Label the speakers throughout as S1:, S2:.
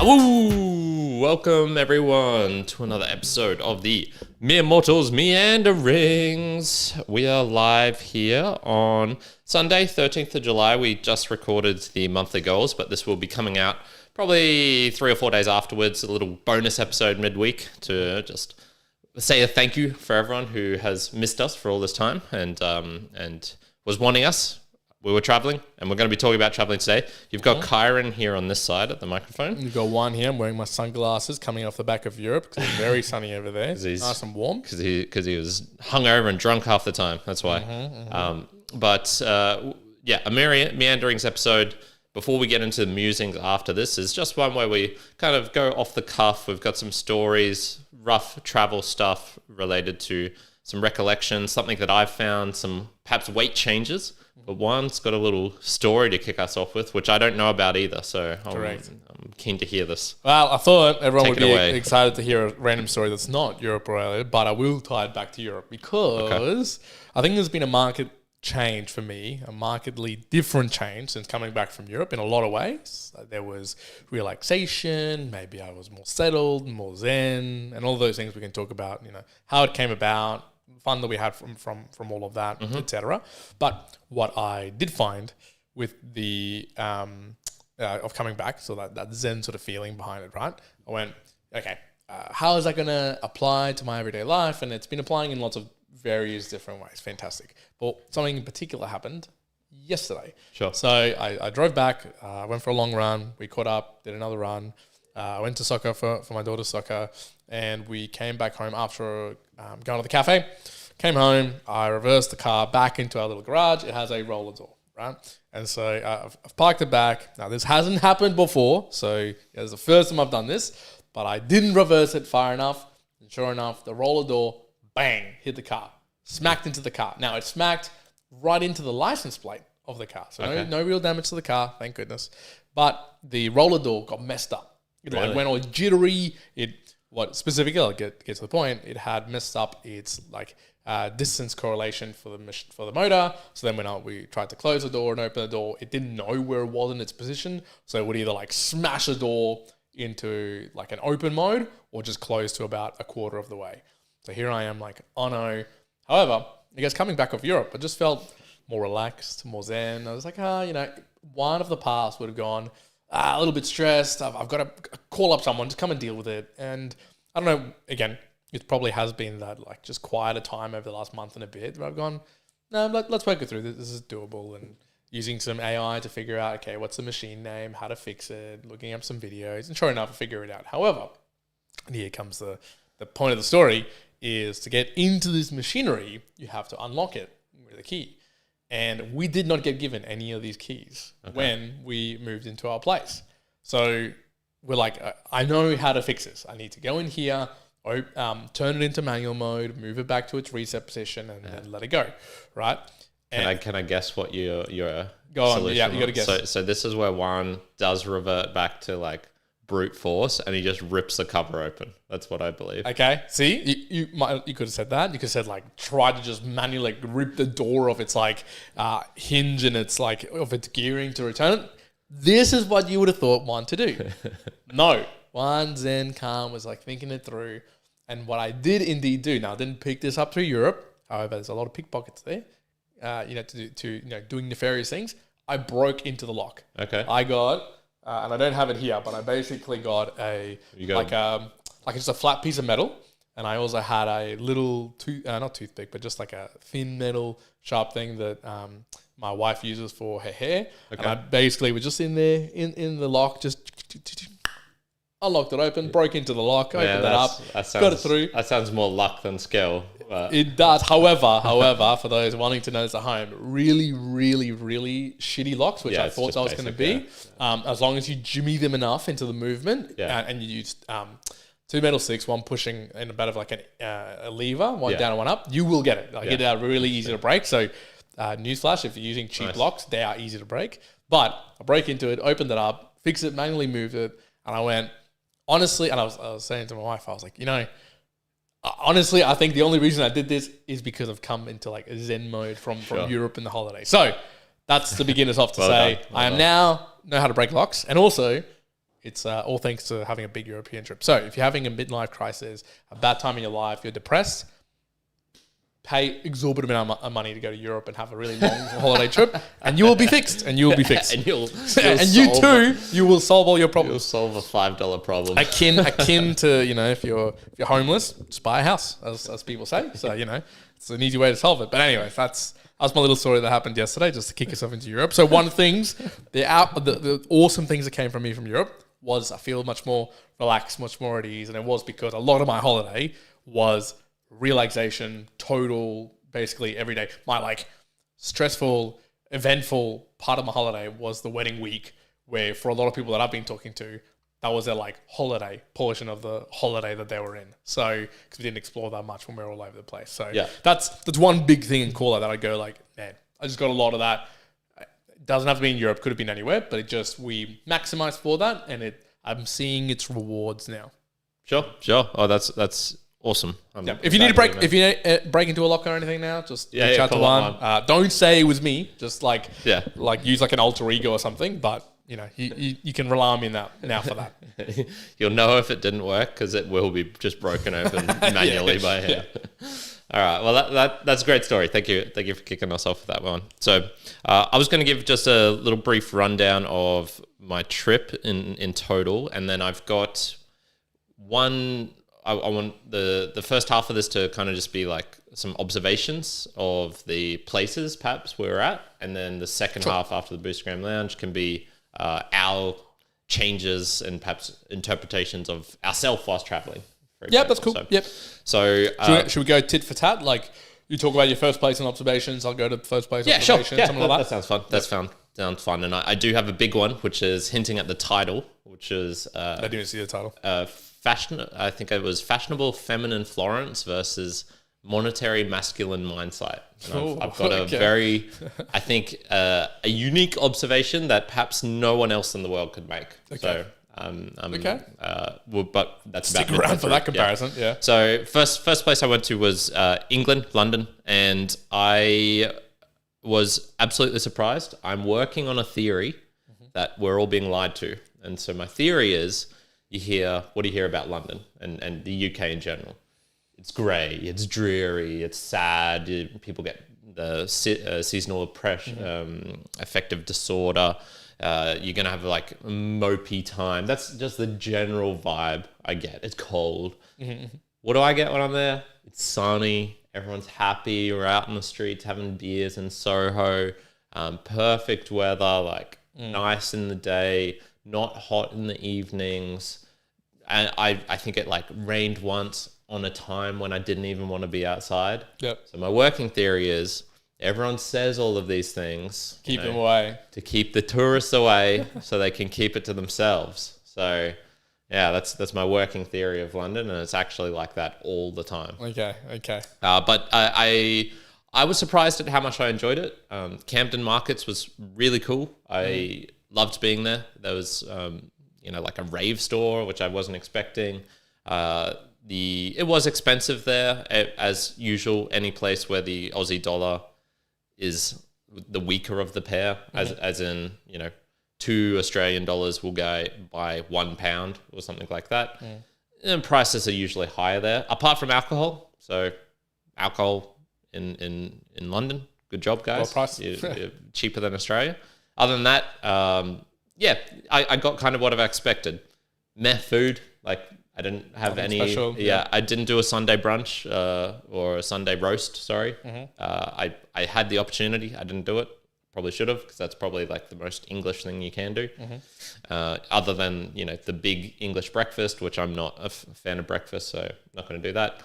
S1: Hello, welcome everyone to another episode of the Mere Mortals Meanderings. We are live here on Sunday, 13th of July. We just recorded the monthly goals, but this will be coming out probably 3 or 4 days afterwards. A little bonus episode midweek to just say a thank you for everyone who has missed us for all this time and was wanting us. We were traveling, and we're going to be talking about traveling today. You've got Kyron here on this side at the microphone.
S2: You've got Juan here. I'm wearing my sunglasses coming off the back of Europe because it's very sunny over there. Nice and warm.
S1: Because he was hungover and drunk half the time. That's why. A Meanderings episode, before we get into the musings after this, is just one where we kind of go off the cuff. We've got some stories, rough travel stuff related to some recollections, something that I've found, some perhaps weight changes. But Juan's got a little story to kick us off with, which I don't know about either. So I'm keen to hear this.
S2: Well, I thought everyone would be excited to hear a random story that's not Europe related, but I will tie it back to Europe because I think there's been a market change for me, a markedly different change since coming back from Europe in a lot of ways. There was relaxation, maybe I was more settled, more zen, and all those things we can talk about, how it came about, fun that we had from all of that, etc. But what I did find with the of coming back, so that zen sort of feeling behind it, right? I went, okay, how is that going to apply to my everyday life? And it's been applying in lots of various different ways. Fantastic. But something in particular happened yesterday.
S1: Sure.
S2: So I drove back, went for a long run. We caught up, did another run. I went to soccer for my daughter's soccer, and we came back home after going to the cafe. Came home, I reversed the car back into our little garage. It has a roller door, right? And so I've parked it back. Now, this hasn't happened before, so it's the first time I've done this, but I didn't reverse it far enough. And sure enough, the roller door, bang, hit the car, smacked into the car. Now, it smacked right into the license plate of the car. So no real damage to the car, thank goodness. But the roller door got messed up. It went all jittery. Specifically, I'll get to the point, it had messed up its distance correlation for the motor. So then when we tried to close the door and open the door, it didn't know where it was in its position. So it would either smash the door into an open mode or just close to about a quarter of the way. So here I am oh no. However, I guess coming back off Europe, I just felt more relaxed, more zen. I was one of the past would have gone, a little bit stressed. I've got to call up someone to come and deal with it. And I don't know, again, it probably has been that just quieter time over the last month and a bit where I've gone, no, let's work it through. This is doable. And using some AI to figure out, okay, what's the machine name, how to fix it, looking up some videos, and sure enough, I figure it out. However, and here comes the point of the story, is to get into this machinery, you have to unlock it with a key. And we did not get given any of these keys when we moved into our place. So we're I know how to fix this. I need to go in here, turn it into manual mode, move it back to its reset position, and then let it go, right?
S1: Can I guess what your
S2: go on? Yeah, you got to guess.
S1: So this is where Juan does revert back to brute force, and he just rips the cover open. That's what I believe.
S2: Okay, see, you could have said that. You could have said try to just manually rip the door off its hinge and its of its gearing to return it. This is what you would have thought Juan to do. No, Juan zen calm was thinking it through, and what I did indeed do. Now I didn't pick this up through Europe. However, there's a lot of pickpockets there. To doing nefarious things. I broke into the lock.
S1: Okay.
S2: I got. And I don't have it here, but I basically got just a flat piece of metal, and I also had a little not toothpick, but just a thin metal sharp thing that my wife uses for her hair. Okay. And I basically was just in there in the lock, just unlocked it open, broke into the lock, opened that up, got it through.
S1: That sounds more luck than skill.
S2: It does. However, for those wanting to know this at home, really, really, really shitty locks, which I thought that was going to be. Yeah. As long as you jimmy them enough into the movement, and you use 2 metal sticks, one pushing in a bit of a lever, one down and one up, you will get it. Get it out really easy to break. So newsflash, if you're using cheap locks, they are easy to break. But I break into it, opened it up, fixed it, manually moved it, and I went, honestly, and I was saying to my wife, I was honestly, I think the only reason I did this is because I've come into a Zen mode from Europe in the holiday. So that's the beginners off to say, I am now know how to break locks. And also, it's all thanks to having a big European trip. So if you're having a midlife crisis, a bad time in your life, you're depressed, pay exorbitant amount of money to go to Europe and have a really long holiday trip, and you will be fixed. And you will be fixed.
S1: And you
S2: will solve all your problems.
S1: You'll solve a $5 problem.
S2: Akin to, if you're homeless, just buy a house, as people say. So it's an easy way to solve it. But anyway, that's my little story that happened yesterday, just to kick yourself into Europe. So one of the things, the awesome things that came from me from Europe was I feel much more relaxed, much more at ease, and it was because a lot of my holiday was relaxation, total, basically every day. My stressful, eventful part of my holiday was the wedding week, where for a lot of people that I've been talking to, that was their holiday portion of the holiday that they were in. So because we didn't explore that much when we were all over the place. So that's one big thing in call out that I go man, I just got a lot of that. It doesn't have to be in Europe, could have been anywhere, but we maximized for that, and I'm seeing its rewards now.
S1: Sure. Oh, that's awesome.
S2: If you need a break, break into a locker or anything now, just reach out to Juan. Don't say it was me. Just use an alter ego or something. But you can rely on me now for that.
S1: You'll know if it didn't work because it will be just broken open manually by hand. All right. Well, that's a great story. Thank you for kicking us off with that one. So I was going to give just a little brief rundown of my trip in total, and then I've got one. I want the first half of this to kind of just be some observations of the places perhaps we were at, and then the second half after the Boostagram Lounge can be our changes and perhaps interpretations of ourselves whilst traveling.
S2: Yeah, that's cool. Yep.
S1: So
S2: should we go tit for tat? You talk about your first place and observations, I'll go to first place observations.
S1: Sure. Yeah,
S2: something like that.
S1: Sounds fun. Sounds fun. And I do have a big one, which is hinting at the title, which is...
S2: I didn't see the title.
S1: I think it was fashionable feminine Florence versus monetary masculine mindset. And I've got a very, I think, a unique observation that perhaps no one else in the world could make. Okay. So, but that's
S2: stick around for that comparison. Yeah.
S1: So first place I went to was England, London, and I was absolutely surprised. I'm working on a theory that we're all being lied to, and so my theory is. What do you hear about London and the UK in general? It's grey, it's dreary, it's sad. People get the seasonal affective disorder. You're going to have mopey time. That's just the general vibe I get. It's cold. What do I get when I'm there? It's sunny. Everyone's happy. We're out in the streets having beers in Soho. Perfect weather, nice in the day, not hot in the evenings. And I think it rained once on a time when I didn't even want to be outside. Yep. So my working theory is everyone says all of these things.
S2: Keep them away.
S1: To keep the tourists away so they can keep it to themselves. So yeah, that's my working theory of London, and it's actually like that all the time.
S2: Okay.
S1: But I was surprised at how much I enjoyed it. Camden Markets was really cool. I loved being there. There was... a rave store, which I wasn't expecting. It was expensive there, as usual. Any place where the Aussie dollar is the weaker of the pair, as in $2 Australian will go by £1 or something like that. And prices are usually higher there, apart from alcohol. So alcohol in London, good job, guys.
S2: Well priced.
S1: You're cheaper than Australia. Other than that. I got kind of what I've expected. Meh food, I didn't have
S2: nothing
S1: any.
S2: Special,
S1: I didn't do a Sunday brunch or a Sunday roast. Sorry, I had the opportunity. I didn't do it. Probably should have, because that's probably the most English thing you can do. Other than the big English breakfast, which I'm not a fan of breakfast, so I'm not going to do that.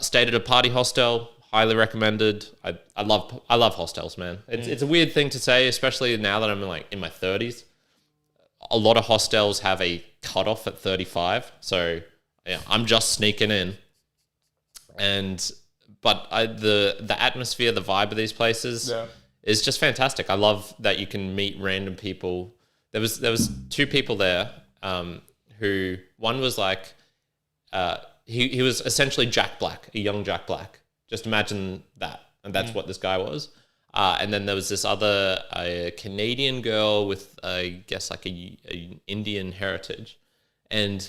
S1: Stayed at a party hostel. Highly recommended. I love hostels, man. It's a weird thing to say, especially now that I'm in my 30s. A lot of hostels have a cutoff at 35, so yeah, I'm just sneaking in. But the atmosphere, the vibe of these places is just fantastic. I love that you can meet random people. There was two people there, who one was he was essentially Jack Black, a young Jack Black. Just imagine that, and that's what this guy was. And then there was this other Canadian girl with, I guess, like a Indian heritage. And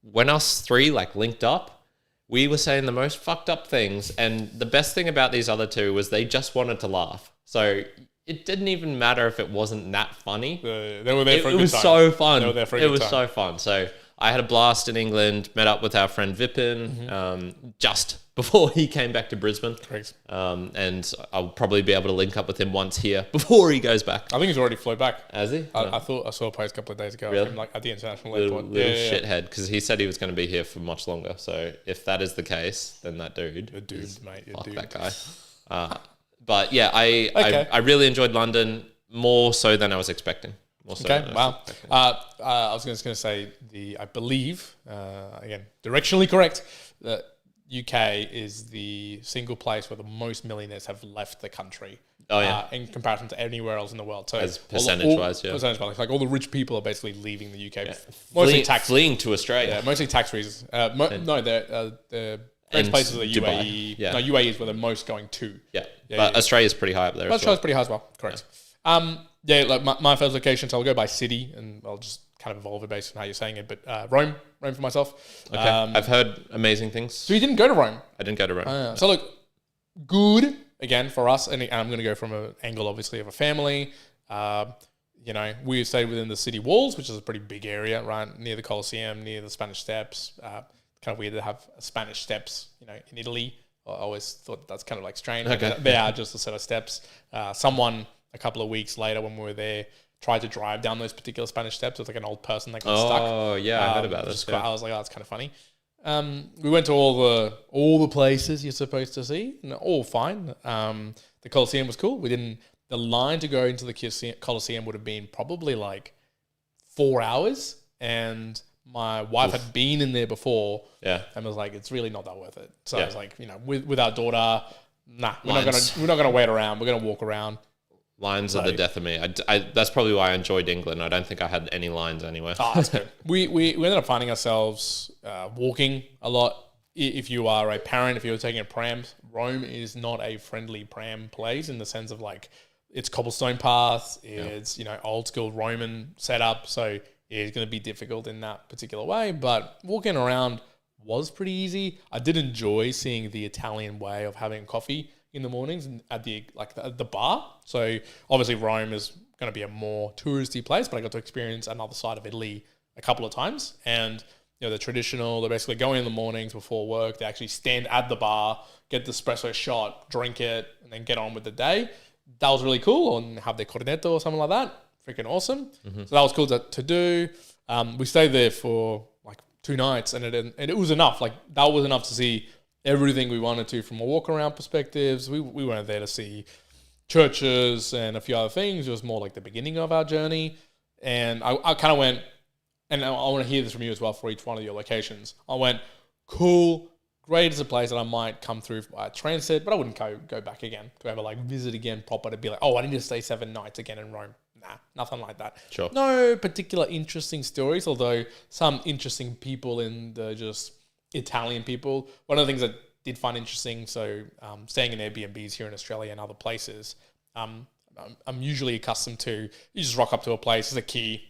S1: when us three like linked up, we were saying the most fucked up things. And the best thing about these other two was they just wanted to laugh. So it didn't even matter if it wasn't that funny.
S2: They were there for a good time.
S1: It was so fun.
S2: They were there for a good time.
S1: It was so fun. So I had a blast in England, met up with our friend Vipin just before he came back to Brisbane.
S2: Correct.
S1: And I'll probably be able to link up with him once here before he goes back.
S2: I think he's already flew back.
S1: Has he?
S2: I thought I saw a post a couple of days ago.
S1: Really?
S2: From, like at the international
S1: Little
S2: airport.
S1: shithead, because he said he was going to be here for much longer. So if that is the case, then that dude,
S2: You're doomed, mate. You're
S1: fuck
S2: doomed.
S1: that guy. But yeah, I really enjoyed London more so than I was expecting.
S2: Okay, wow. I was just going to say I believe, again, directionally correct, that UK is the single place where the most millionaires have left the country.
S1: Oh, yeah.
S2: In comparison to anywhere else in the world. So
S1: as percentage-wise, yeah.
S2: Percentage-wise, like all the rich people are basically leaving the UK. Yeah. Mostly
S1: fleeing to Australia.
S2: Yeah, mostly tax reasons. The greatest places are the UAE.
S1: Yeah.
S2: No, UAE is where they're most going to.
S1: Yeah, but Australia's pretty high up there.
S2: Australia's pretty high as well. Correct. Yeah. Like my first location, so I'll go by city, and I'll just kind of evolve it based on how you're saying it. But Rome for myself.
S1: Okay, I've heard amazing things.
S2: So you didn't go to Rome?
S1: I didn't go to Rome.
S2: So look, good again for us, and I'm going to go from an angle, obviously, of a family. We stayed within the city walls, which is a pretty big area, right near the Colosseum, near the Spanish Steps. Kind of weird to have Spanish Steps, in Italy. I always thought that's kind of like strange.
S1: Okay.
S2: They are just a set of steps. Someone a couple of weeks later when we were there tried to drive down those particular Spanish steps. It was like an old person that got stuck.
S1: Oh, yeah, I heard about this.
S2: I was like, oh, that's kind of funny. We went to all the places you're supposed to see, and all fine. The Colosseum was cool. The line to go into the Colosseum would have been probably like 4 hours, and my wife had been in there before, and was like, it's really not that worth it. So I was like, with our daughter, nah, we're not gonna wait around. We're gonna walk around.
S1: Lines are the death of me. That's probably why I enjoyed England. I don't think I had any lines anywhere.
S2: Oh, that's good. We ended up finding ourselves walking a lot. If you are a parent, if you're taking a pram, Rome is not a friendly pram place in the sense of like it's cobblestone paths, it's old school Roman setup, so it's going to be difficult in that particular way. But walking around was pretty easy. I did enjoy seeing the Italian way of having coffee in the mornings at the bar. So obviously Rome is going to be a more touristy place, but I got to experience another side of Italy a couple of times. And the traditional, they basically go in the mornings before work. They actually stand at the bar, get the espresso shot, drink it, and then get on with the day. That was really cool. And have their cornetto or something like that. Freaking awesome. Mm-hmm. So that was cool to do. We stayed there for like 2 nights, and it was enough. Like that was enough to see everything we wanted to from a walk around perspectives. We weren't there to see churches and a few other things. It was more like the beginning of our journey. And I kind of went, and I want to hear this from you as well for each one of your locations. I went, cool, great as a place that I might come through by transit, but I wouldn't go back again to ever like visit again proper to be like, oh, I need to stay 7 nights again in Rome. Nah, nothing like that.
S1: Sure.
S2: No particular interesting stories, although some interesting people in the just Italian people. One of the things I did find interesting, so staying in Airbnbs here in Australia and other places, I'm usually accustomed to, you just rock up to a place, there's a key,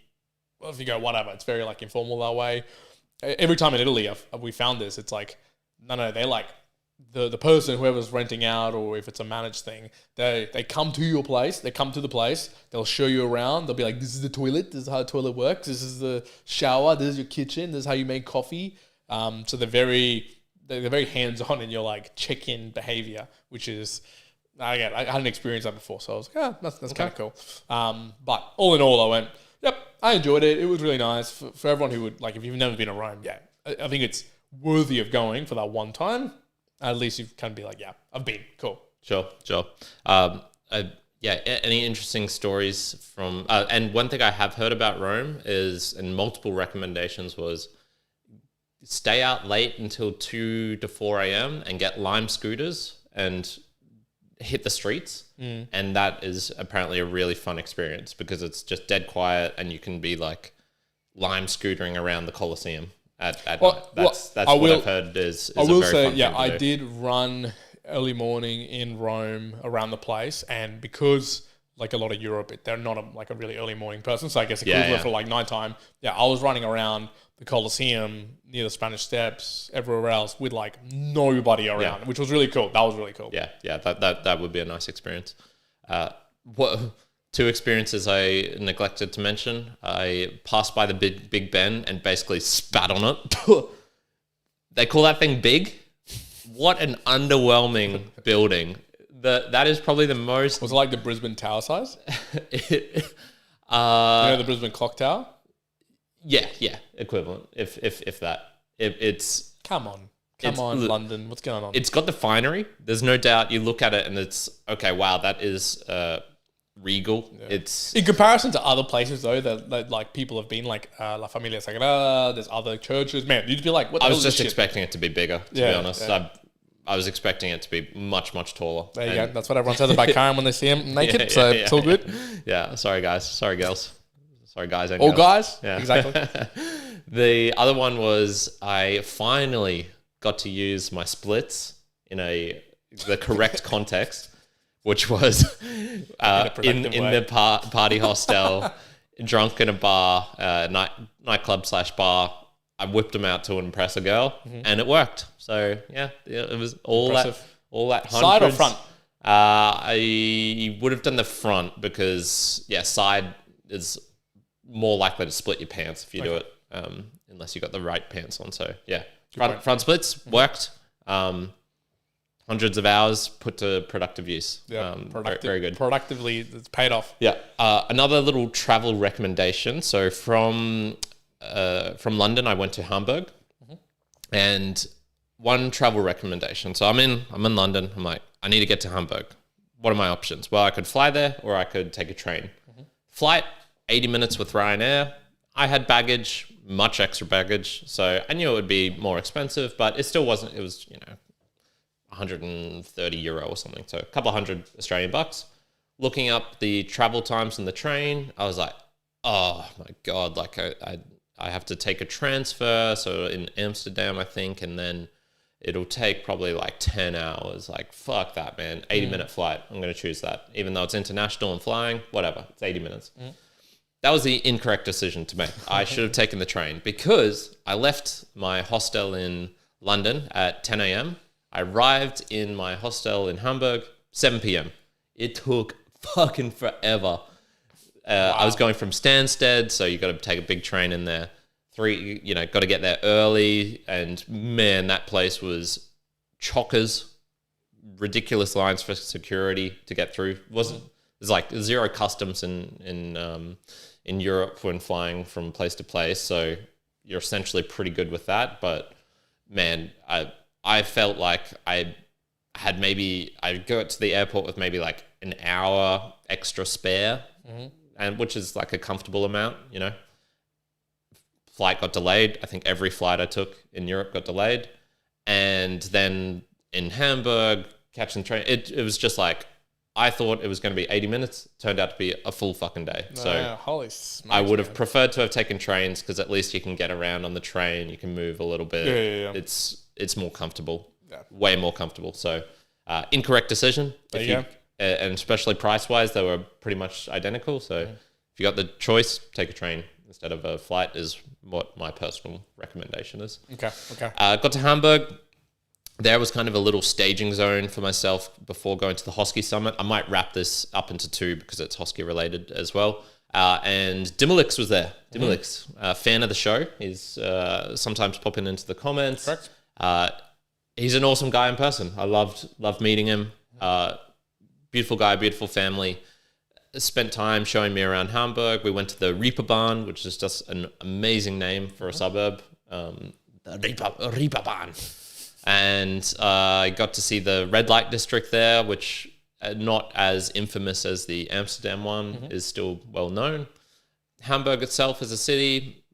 S2: well, if you go, whatever, it's very like informal that way. Every time in Italy we found this, it's like, no, they're like, the person, whoever's renting out, or if it's a managed thing, they come to your place, they come to the place, they'll show you around, they'll be like, this is the toilet, this is how the toilet works, this is the shower, this is your kitchen, this is how you make coffee. So they're very hands-on in your like check-in behavior, which is, again, I hadn't experienced that before, so I was like, that's kind of cool. But all in all, I went, yep, I enjoyed it. It was really nice for everyone who would, like, if you've never been to Rome, I think it's worthy of going for that one time. At least you can be like, yeah, I've been. Cool.
S1: Sure. Any interesting stories from... and one thing I have heard about Rome is, and multiple recommendations was, stay out late until 2 to 4 a.m. and get Lime scooters and hit the streets. And that is apparently a really fun experience because it's just dead quiet and you can be like Lime scootering around the Colosseum at night. That's what I've heard is I will say,
S2: I did run early morning in Rome around the place, and because like a lot of Europe, they're not a really early morning person, so I guess equivalent for like nighttime. Yeah, I was running around the Colosseum near the Spanish Steps, everywhere else with like nobody around, which was really cool. That was really cool.
S1: Yeah, that would be a nice experience. Two experiences I neglected to mention. I passed by the Big Ben and basically spat on it. They call that thing big? What an underwhelming building. That is probably the most...
S2: Was it like the Brisbane Tower size? You know the Brisbane Clock Tower?
S1: Yeah, equivalent, if that. It's...
S2: Come on, London. What's going on?
S1: It's got the finery. There's no doubt. You look at it and it's, okay, wow, that is regal. Yeah. It's...
S2: In comparison to other places, though, that like people have been, like La Familia Sagrada, there's other churches. Man, you'd be like, what the hell is this shit?
S1: I was just expecting it to be bigger, to be honest. Yeah. I was expecting it to be much, much taller.
S2: There you go. That's what everyone says about Karen when they see him naked. It's all good.
S1: Yeah. Sorry, guys. Sorry, girls. Sorry, guys. And
S2: all
S1: girls.
S2: Guys? Yeah. Exactly.
S1: The other one was I finally got to use my splits in the correct context, which was in the party hostel, drunk in a bar, nightclub / bar. I whipped them out to impress a girl, and it worked. So yeah, it was all impressive. that hundreds.
S2: Side or front?
S1: I would have done the front because side is more likely to split your pants if you do it, unless you got the right pants on. So yeah, front splits worked. Hundreds of hours put to productive use. Yeah, very good.
S2: Productively, it's paid off.
S1: Yeah. Another little travel recommendation. So from London, I went to Hamburg, and one travel recommendation. So I'm in London. I'm like, I need to get to Hamburg. What are my options? Well, I could fly there, or I could take a train. Flight, 80 minutes with Ryanair. I had baggage, much extra baggage, so I knew it would be more expensive, but it still wasn't. It was 130 euro or something, so a couple hundred Australian bucks. Looking up the travel times in the train, I was like, oh my god, like I have to take a transfer, so in Amsterdam, I think, and then it'll take probably like 10 hours. Like, fuck that, man. 80-minute flight. I'm going to choose that. Even though it's international and flying, whatever. It's 80 minutes. That was the incorrect decision to make. I should have taken the train because I left my hostel in London at 10 a.m. I arrived in my hostel in Hamburg 7 p.m. It took fucking forever. Wow. I was going from Stansted, so you got to take a big train in there. Got to get there early, and man, that place was chockers, ridiculous lines for security to get through. There's like zero customs in Europe when flying from place to place, so you're essentially pretty good with that. But man, I felt like I go to the airport with maybe like an hour extra spare. And which is like a comfortable amount, Flight got delayed. I think every flight I took in Europe got delayed. And then in Hamburg, catching the train, it was just like, I thought it was going to be 80 minutes. Turned out to be a full fucking day. So
S2: holy smokes,
S1: I would have preferred to have taken trains because at least you can get around on the train. You can move a little bit.
S2: Yeah.
S1: It's more comfortable. Yeah. Way more comfortable. So incorrect decision.
S2: There you go.
S1: And especially price-wise, they were pretty much identical. So if you got the choice, take a train instead of a flight is what my personal recommendation is.
S2: Okay.
S1: Got to Hamburg. There was kind of a little staging zone for myself before going to the Hosky Summit. I might wrap this up into two because it's Hosky related as well. And Dimmelix was there. Dimmelix, fan of the show. He's sometimes popping into the comments.
S2: Correct.
S1: He's an awesome guy in person. I loved meeting him. Beautiful guy, beautiful family. Spent time showing me around Hamburg. We went to the Reeperbahn, which is just an amazing name for a suburb. The Reeperbahn. And I got to see the red light district there, which not as infamous as the Amsterdam one, is still well known. Hamburg itself as a city,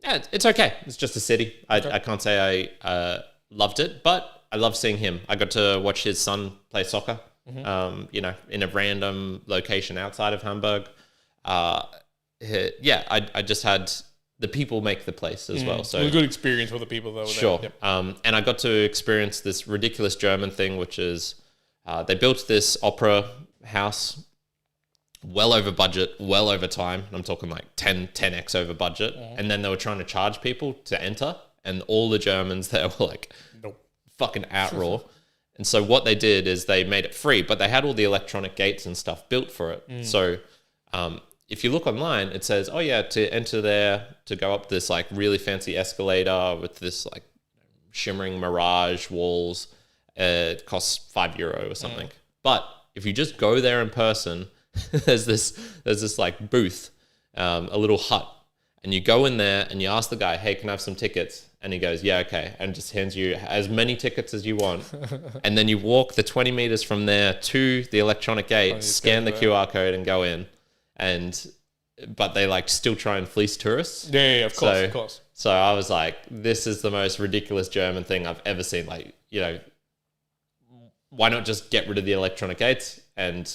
S1: it's okay. It's just a city. I can't say I loved it, but I love seeing him. I got to watch his son play soccer. In a random location outside of Hamburg. I just had the people make the place as well. So
S2: it was a good experience for the people that were
S1: sure.
S2: there. Yep.
S1: And I got to experience this ridiculous German thing, which is they built this opera house well over budget, well over time. I'm talking like 10x over budget. And then they were trying to charge people to enter. And all the Germans there were like,
S2: Nope.
S1: fucking outroar. And so what they did is they made it free, but they had all the electronic gates and stuff built for it. So if you look online, it says, oh yeah, to enter there, to go up this like really fancy escalator with this like shimmering mirage walls, it costs €5 or something. But if you just go there in person, there's this like booth, a little hut, and you go in there and you ask the guy, hey, can I have some tickets? And he goes, yeah, okay. And just hands you as many tickets as you want. And then you walk the 20 meters from there to the electronic gate, scan the QR code and go in. But they like still try and fleece tourists.
S2: Yeah, of course.
S1: So I was like, this is the most ridiculous German thing I've ever seen. Like, why not just get rid of the electronic gates? And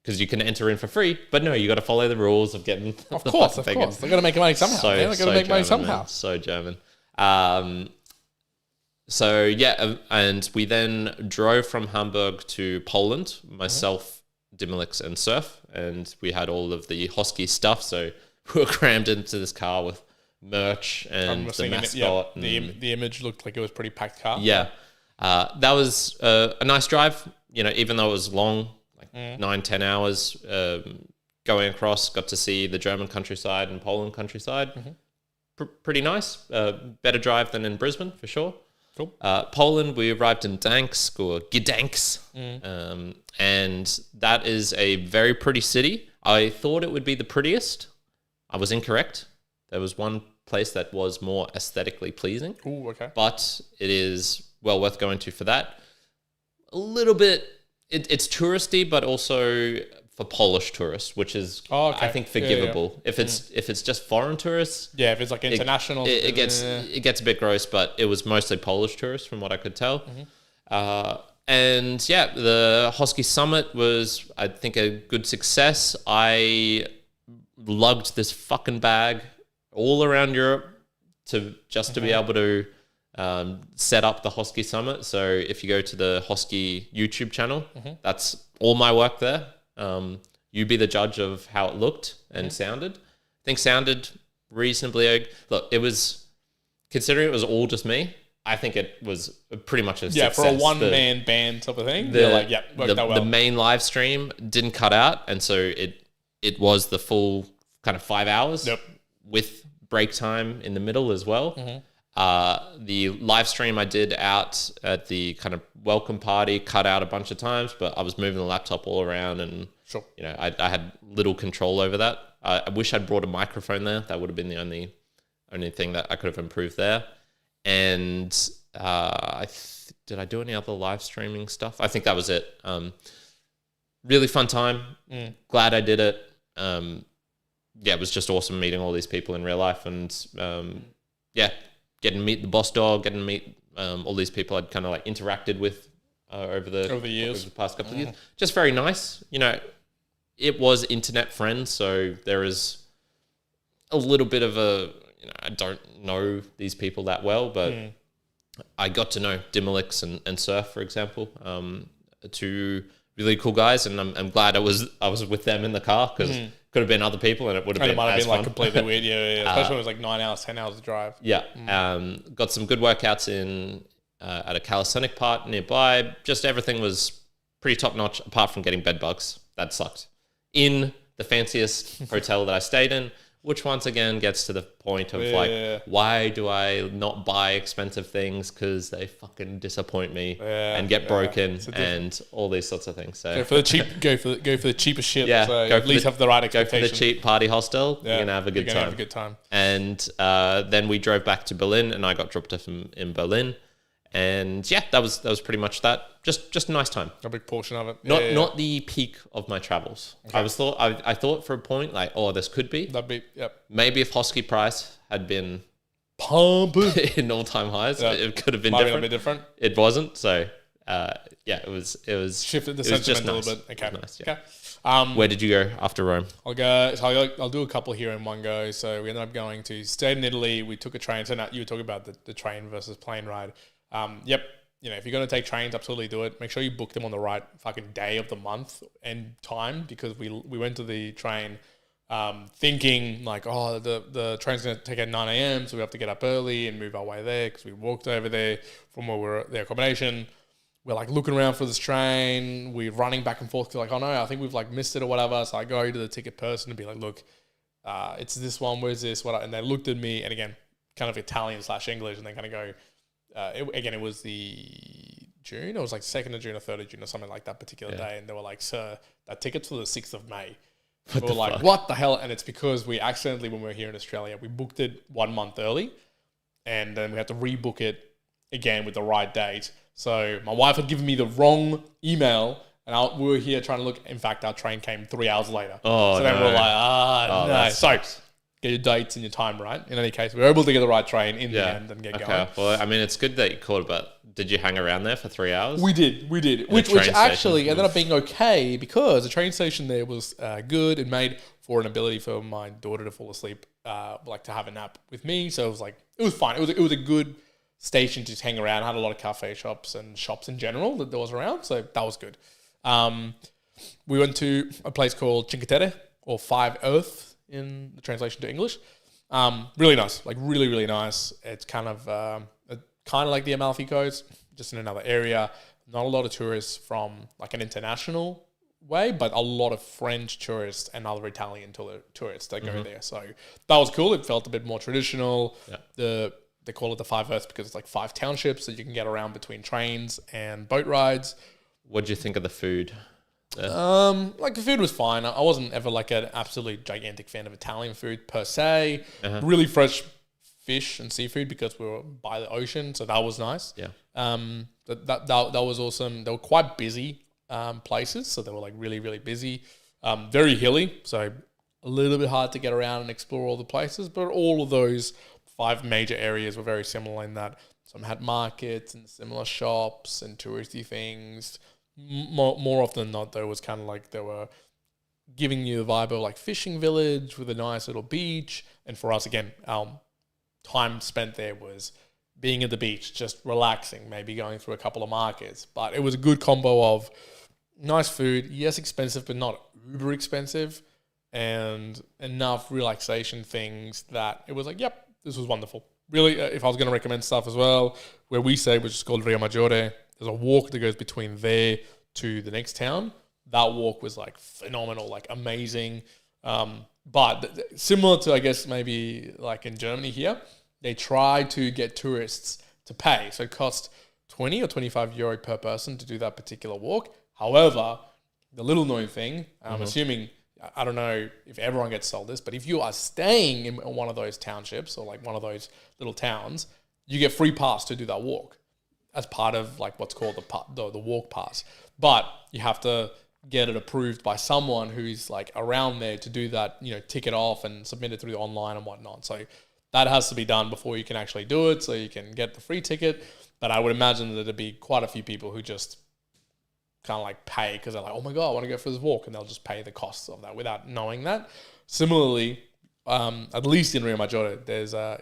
S1: because you can enter in for free, but no, you got to follow the rules of getting
S2: Of course. They got to make money somehow. They got to make money somehow.
S1: Man. So German. So yeah, and we then drove from Hamburg to Poland, myself, Dimmelix, and Surf, and we had all of the Hosky stuff, so we were crammed into this car with merch and the mascot.
S2: The image looked like it was a pretty packed car.
S1: Yeah. That was a nice drive, even though it was long, like 9-10 hours going across, got to see the German countryside and Poland countryside. Pretty nice. Better drive than in Brisbane, for sure.
S2: Cool.
S1: Poland, we arrived in Gdansk, or Gdansk, and that is a very pretty city. I thought it would be the prettiest. I was incorrect. There was one place that was more aesthetically pleasing.
S2: Ooh, okay.
S1: But it is well worth going to for that. A little bit, it's touristy, but also for Polish tourists, which is I think forgivable. If it's just foreign tourists,
S2: if it's like international,
S1: it gets a bit gross. But it was mostly Polish tourists, from what I could tell. And yeah, the Hosky Summit was, I think, a good success. I lugged this fucking bag all around Europe to be able to set up the Hosky Summit. So if you go to the Hosky YouTube channel, that's all my work there. You be the judge of how it looked and sounded. I think sounded reasonably. Look, it was, considering it was all just me, I think it was pretty much a success.
S2: For a one-man band type of thing.
S1: Worked out well. The main live stream didn't cut out, and so it was the full kind of 5 hours with break time in the middle as well. The live stream I did out at the kind of welcome party cut out a bunch of times, but I was moving the laptop all around, and I had little control over that. I wish I'd brought a microphone there. That would have been the only thing that I could have improved there. And did I do any other live streaming stuff? I think that was it. Really fun time. Glad I did it. It was just awesome meeting all these people in real life, and getting to meet the boss dog, getting to meet all these people I'd kind of like interacted with over the years, over the past couple of years. Just very nice. It was internet friends, so there is a little bit of a, I don't know these people that well, but I got to know Dimmelix and Surf, for example, two really cool guys, and I'm glad I was with them in the car, because could have been other people and it would have been
S2: like completely weird. Especially when it was like 9 hours, 10 hours to drive.
S1: Got some good workouts in at a calisthenic part nearby. Just everything was pretty top notch, apart from getting bed bugs. That sucked. In the fanciest hotel that I stayed in, which once again gets to the point of why do I not buy expensive things? Because they fucking disappoint me and get broken and all these sorts of things. So
S2: go for the cheap, go for the cheapest shit. So at least have the right expectation.
S1: Go for the cheap party hostel. You're gonna have a good time. And then we drove back to Berlin, and I got dropped off in Berlin. And that was pretty much that. Just a nice time.
S2: A big portion of it.
S1: Not the peak of my travels. Okay. I thought for a point like, this could be.
S2: That'd be
S1: Maybe if Hosky price had been
S2: pumping
S1: in all-time highs, it could have been
S2: Might
S1: different.
S2: Be a bit different.
S1: It wasn't. So it was
S2: Shifted the
S1: it was just
S2: sentiment a
S1: nice.
S2: little bit. Okay.
S1: It was nice, yeah.
S2: Okay.
S1: Where did you go after Rome?
S2: I'll do a couple here in one go. So we ended up going to stayed in Italy. We took a train. So now you were talking about the train versus plane ride. Yep. You know, if you're going to take trains, absolutely do it. Make sure you book them on the right fucking day of the month and time, because we went to the train thinking like, oh, the train's going to take at 9 a.m. So we have to get up early and move our way there, because we walked over there from where we were at the accommodation. We're like looking around for this train. We're running back and forth. Like, oh no, I think we've like missed it or whatever. So I go to the ticket person and be like, look, it's this one. Where's this? What? And they looked at me, and again, kind of Italian/English, and they kind of go, it was the June. It was like 2nd of June or 3rd of June or something like that particular day. And they were like, sir, that ticket's for the 6th of May. We were like, what the hell? And it's because we accidentally, when we were here in Australia, we booked it 1 month early, and then we had to rebook it again with the right date. So my wife had given me the wrong email, and we were here trying to look. In fact, our train came 3 hours later.
S1: Oh,
S2: so then we were like, no. So get your dates and your time right. In any case, we were able to get the right train in the end and get going.
S1: Well, I mean, it's good that you called, but did you hang around there for 3 hours?
S2: We did. Which actually ended up being okay, because the train station there was good. It made for an ability for my daughter to fall asleep, like to have a nap with me. So it was fine. It was a good station to just hang around. Had a lot of cafe shops and shops in general that there was around. So that was good. We went to a place called Cinque Terre, or Five Earth in the translation to English. Really nice, like really, really nice. It's kind of like the Amalfi Coast, just in another area. Not a lot of tourists from like an international way, but a lot of French tourists and other Italian tourists that go there. So that was cool. It felt a bit more traditional. Yeah. They call it the Five Earths because it's like 5 townships that you can get around between trains and boat rides.
S1: What did you think of the food?
S2: Like the food was fine. I wasn't ever like an absolutely gigantic fan of Italian food per se. Really fresh fish and seafood because we were by the ocean, so that was nice.
S1: Yeah.
S2: That was awesome. They were quite busy places, so they were like really, really busy. Very hilly, so a little bit hard to get around and explore all the places, but all of those 5 major areas were very similar in that some had markets and similar shops and touristy things. More often than not, though, was kind of like they were giving you the vibe of like fishing village with a nice little beach. And for us, again, our time spent there was being at the beach, just relaxing, maybe going through a couple of markets. But it was a good combo of nice food, yes, expensive, but not uber expensive, and enough relaxation things that it was like, yep, this was wonderful. Really, if I was going to recommend stuff as well, where we stayed, which is called Rio Maggiore, there's a walk that goes between there to the next town. That walk was like phenomenal, like amazing. But similar to, I guess, maybe like in Germany here, they try to get tourists to pay. So it costs 20 or 25 euro per person to do that particular walk. However, the little known thing, I'm assuming, I don't know if everyone gets sold this, but if you are staying in one of those townships or like one of those little towns, you get free pass to do that walk as part of like what's called the walk pass. But you have to get it approved by someone who's like around there to do that, you know, tick it off and submit it through online and whatnot. So that has to be done before you can actually do it, so you can get the free ticket. But I would imagine that there'd be quite a few people who just kind of like pay because they're like, oh my God, I want to go for this walk. And they'll just pay the costs of that without knowing that. Similarly, at least in Rio Maggiore,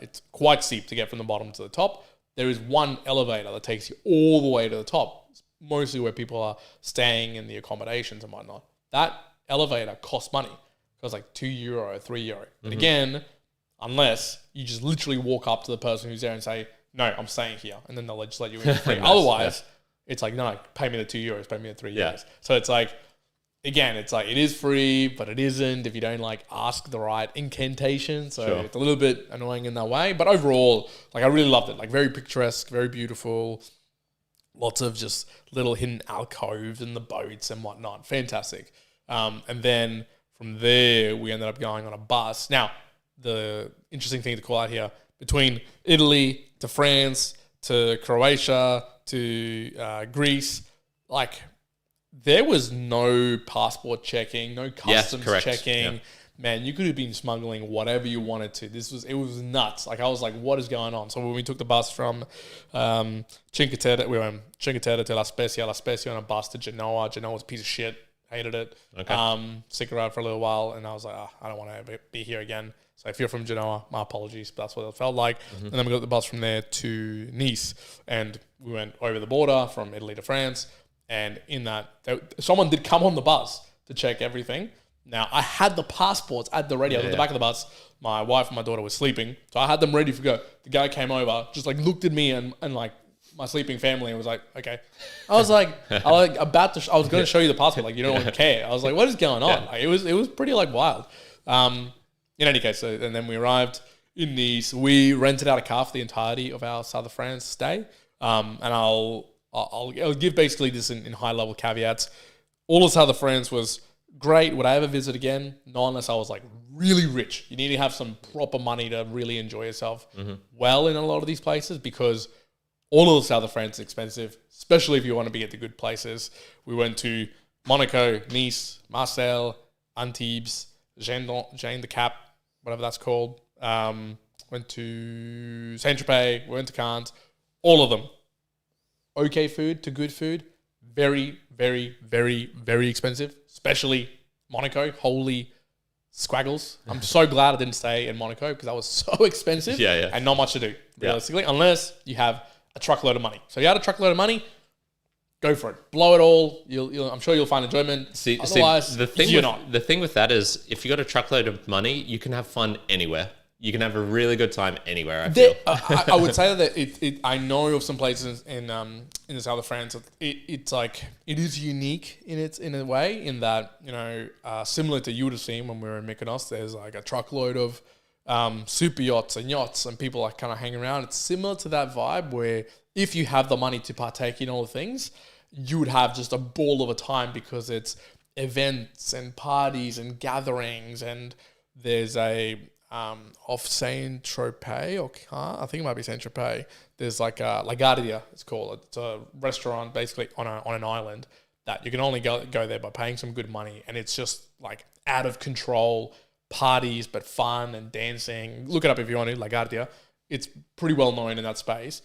S2: it's quite steep to get from the bottom to the top. There is one elevator that takes you all the way to the top, mostly where people are staying in the accommodations and whatnot. That elevator costs money. It costs like €2, €3. But again, unless you just literally walk up to the person who's there and say, no, I'm staying here. And then they'll just let you in for free. Otherwise, it's like, no, pay me the €2, pay me the €3. So it's like, again, it's like, it is free, but it isn't if you don't like ask the right incantation. So it's a little bit annoying in that way. But overall, like I really loved it. Like very picturesque, very beautiful. Lots of just little hidden alcoves in the boats and whatnot. Fantastic. And then from there, we ended up going on a bus. Now, the interesting thing to call out here, between Italy to France to Croatia to Greece, like there was no passport checking, no customs checking. man, you could have been smuggling whatever you wanted to. It was nuts. Like I was like, what is going on? So when we took the bus from Cinque Terre, we went Cinque Terre to La Spezia on a bus to Genoa. Genoa was a piece of shit. Hated it.
S1: Okay.
S2: Sick around for a little while, and I was like, I don't want to be here again. So if you're from Genoa, my apologies, but that's what it felt like. And then we got the bus from there to Nice, and we went over the border from Italy to France. And in that, someone did come on the bus to check everything. Now, I had the passports at the ready. I was at the back of the bus. My wife and my daughter were sleeping, so I had them ready to go. The guy came over, just like looked at me and like my sleeping family and was like, okay. I was like, I was going to show you the passport. Like, you don't care. I was like, what is going on? Like, it was pretty like wild. In any case, and then we arrived in Nice. We rented out a car for the entirety of our south of France stay. And I'll give basically this in high level caveats. All of south of France was great. Would I ever visit again? Not unless I was like really rich. You need to have some proper money to really enjoy yourself well in a lot of these places, because all of the south of France is expensive, especially if you want to be at the good places. We went to Monaco, Nice, Marseille, Antibes, Jean de Cap, whatever that's called. Went to Saint-Tropez, went to Cannes, all of them. Okay food to good food. Very, very, very, very expensive, especially Monaco. Holy squaggles. I'm so glad I didn't stay in Monaco because that was so expensive and not much to do, realistically, unless you have a truckload of money. So you had a truckload of money, go for it. Blow it all. I'm sure you'll find enjoyment. Otherwise,
S1: the thing with that is, if you got a truckload of money, you can have fun anywhere. You can have a really good time anywhere.
S2: I would say that I know of some places in the south of France. It's like it is unique in a way, in that, you know, similar to you would have seen when we were in Mykonos. There's like a truckload of super yachts and people are kind of hanging around. It's similar to that vibe where if you have the money to partake in all the things, you would have just a ball of a time, because it's events and parties and gatherings. And there's a off Saint-Tropez, or I think it might be Saint-Tropez, there's like a LaGuardia, it's called. It's a restaurant basically on an island that you can only go there by paying some good money, and it's just like out of control parties, but fun and dancing. Look it up if you want to, LaGuardia. It's pretty well known in that space,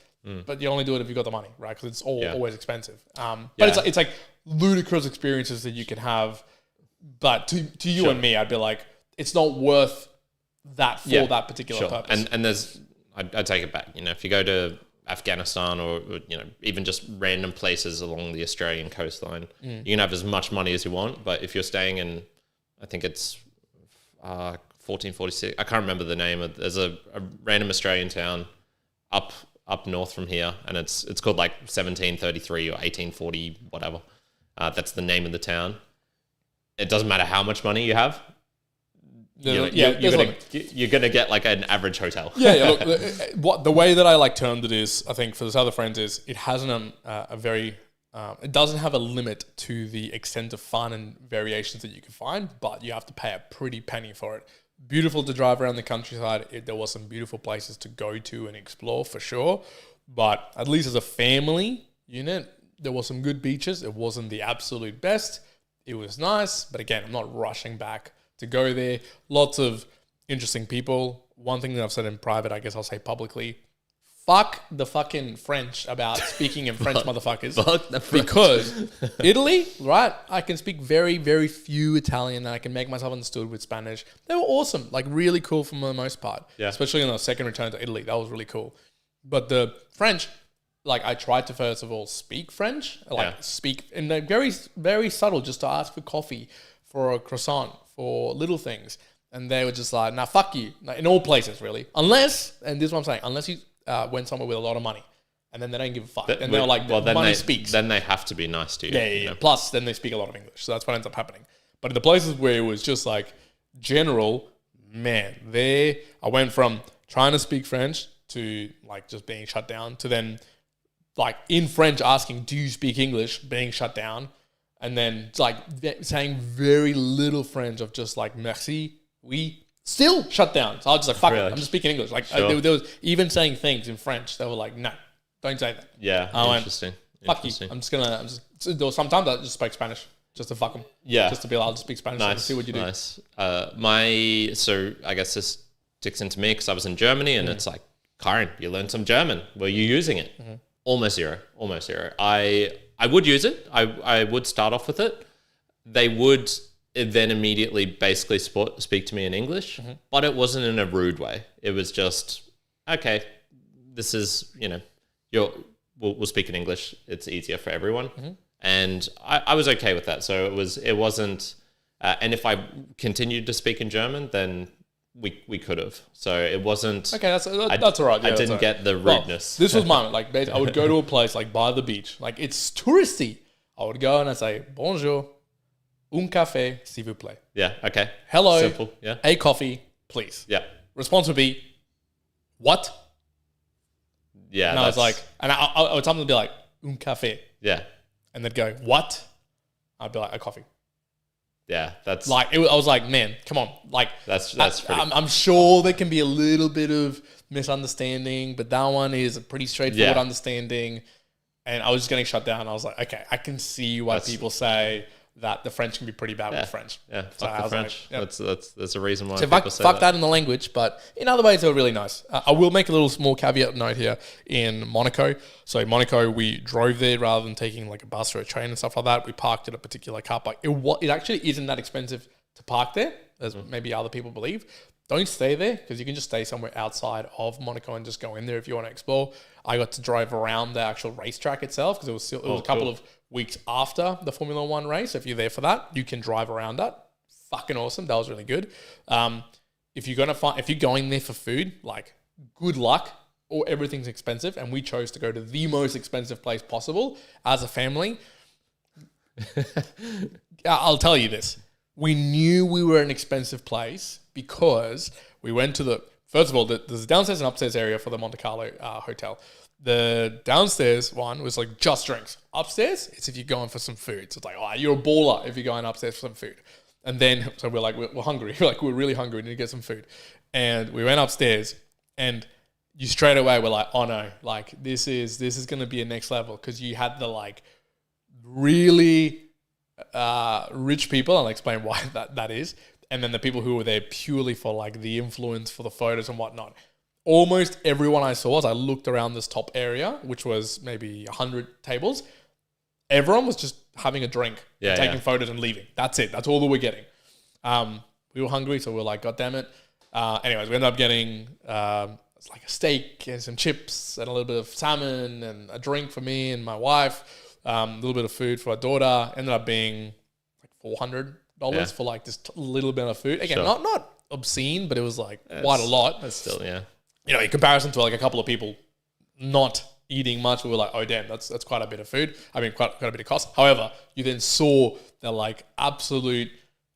S2: but you only do it if you got the money, right? Because it's always expensive. But it's like ludicrous experiences that you can have. But to you and me, I'd be like, it's not worth that for that particular purpose.
S1: And there's, I'd take it back. You know, if you go to Afghanistan or you know, even just random places along the Australian coastline, you can have as much money as you want. But if you're staying in, I think it's 1446, I can't remember the name. There's a random Australian town up north from here, and it's called like 1733 or 1840, whatever. That's the name of the town. It doesn't matter how much money you have. You're gonna get like an average hotel.
S2: Look, the way that I like termed it is, I think for this other friends, is it hasn't it doesn't have a limit to the extent of fun and variations that you can find, but you have to pay a pretty penny for it. Beautiful to drive around the countryside. There was some beautiful places to go to and explore for sure, but at least as a family unit, there was some good beaches. It wasn't the absolute best. It was nice, but again, I'm not rushing back to go there. Lots of interesting people. One thing that I've said in private, I guess I'll say publicly, fuck the fucking French about speaking in French, motherfuckers.
S1: Fuck the French.
S2: Because Italy, right? I can speak very, very few Italian, and I can make myself understood with Spanish. They were awesome, like really cool for the most part. Yeah. Especially on the second return to Italy. That was really cool. But the French, like I tried to first of all speak French, speak, and they're very, very subtle, just to ask for coffee, for a croissant, for little things. And they were just like, nah, fuck you. In all places, really. Unless, and this is what I'm saying, unless you went somewhere with a lot of money. And then they don't give a fuck. And they're like, money speaks.
S1: Then they have to be nice to you.
S2: Yeah. You know? Plus, then they speak a lot of English. So that's what ends up happening. But in the places where it was just like general, man, I went from trying to speak French to like just being shut down, to then like in French asking, do you speak English, being shut down. And then like saying very little French of just like merci, oui, still shut down. So I was just like, fuck it, I'm just speaking English. Like there was even saying things in French. They were like, no, don't say that.
S1: Yeah, interesting.
S2: Fuck you. There was sometimes I just spoke Spanish. just to fuck them.
S1: Yeah.
S2: Just to be allowed to speak Spanish and see what you do.
S1: Nice. So I guess this sticks into me because I was in Germany and it's like, Karen, you learned some German. Were you using it? Almost zero. I would use it. I would start off with it. They would then immediately basically speak to me in English, but it wasn't in a rude way. It was just, okay, this is, we'll speak in English. It's easier for everyone. And I was okay with that. So it wasn't, and if I continued to speak in German, then we could have. So it wasn't.
S2: Okay, that's all right. Yeah,
S1: I didn't get the rudeness.
S2: Well, this was mine. Like, I would go to a place like by the beach. Like, it's touristy. I would go and I'd say, bonjour, un café, s'il vous plaît.
S1: Yeah, okay.
S2: Hello.
S1: Simple, yeah.
S2: A coffee, please.
S1: Yeah.
S2: Response would be, what?
S1: Yeah.
S2: And I was like, and I would tell them to be like, un café.
S1: Yeah.
S2: And they'd go, what? I'd be like, a coffee.
S1: Yeah, that's
S2: like, I was like, man, come on. Like,
S1: that's pretty.
S2: I'm sure there can be a little bit of misunderstanding, but that one is a pretty straightforward understanding. And I was just getting shut down. I was like, okay, I can see why people say that the French can be pretty bad with French.
S1: Yeah,
S2: so
S1: fuck the French. Like, that's a reason why people say
S2: fuck that in the language, but in other ways they were really nice. I will make a little small caveat note here in Monaco. So in Monaco, we drove there rather than taking like a bus or a train and stuff like that. We parked at a particular car park. It actually isn't that expensive to park there, as maybe other people believe. Don't stay there because you can just stay somewhere outside of Monaco and just go in there if you want to explore. I got to drive around the actual racetrack itself because it was a couple of weeks after the Formula One race. If you're there for that, you can drive around that. Fucking awesome. That was really good. If you're going there for food, like, good luck, or everything's expensive. And we chose to go to the most expensive place possible as a family. I'll tell you this. We knew we were an expensive place because we went to first of all, there's a downstairs and upstairs area for the Monte Carlo hotel. The downstairs one was like just drinks. Upstairs, it's if you're going for some food. So it's like, oh, you're a baller if you're going upstairs for some food. And then, so we're like, we're hungry. We're really hungry. We need to get some food. And we went upstairs and you straight away were like, oh no, like this is going to be a next level. Cause you had the like really rich people. I'll explain why that is. And then the people who were there purely for like the influence for the photos and whatnot. Almost everyone I saw as I looked around this top area, which was maybe 100 tables, everyone was just having a drink, taking photos and leaving. That's it. That's all that we're getting. We were hungry, so we were like, God damn it. Anyways, we ended up getting like a steak and some chips and a little bit of salmon and a drink for me and my wife, a little bit of food for our daughter. Ended up being like $400 for like this little bit of food. Again, not obscene, but it was like quite a lot.
S1: That's still,
S2: in comparison to like a couple of people not eating much, we were like, oh damn, that's quite a bit of food. I mean, quite a bit of cost. However, you then saw the like absolute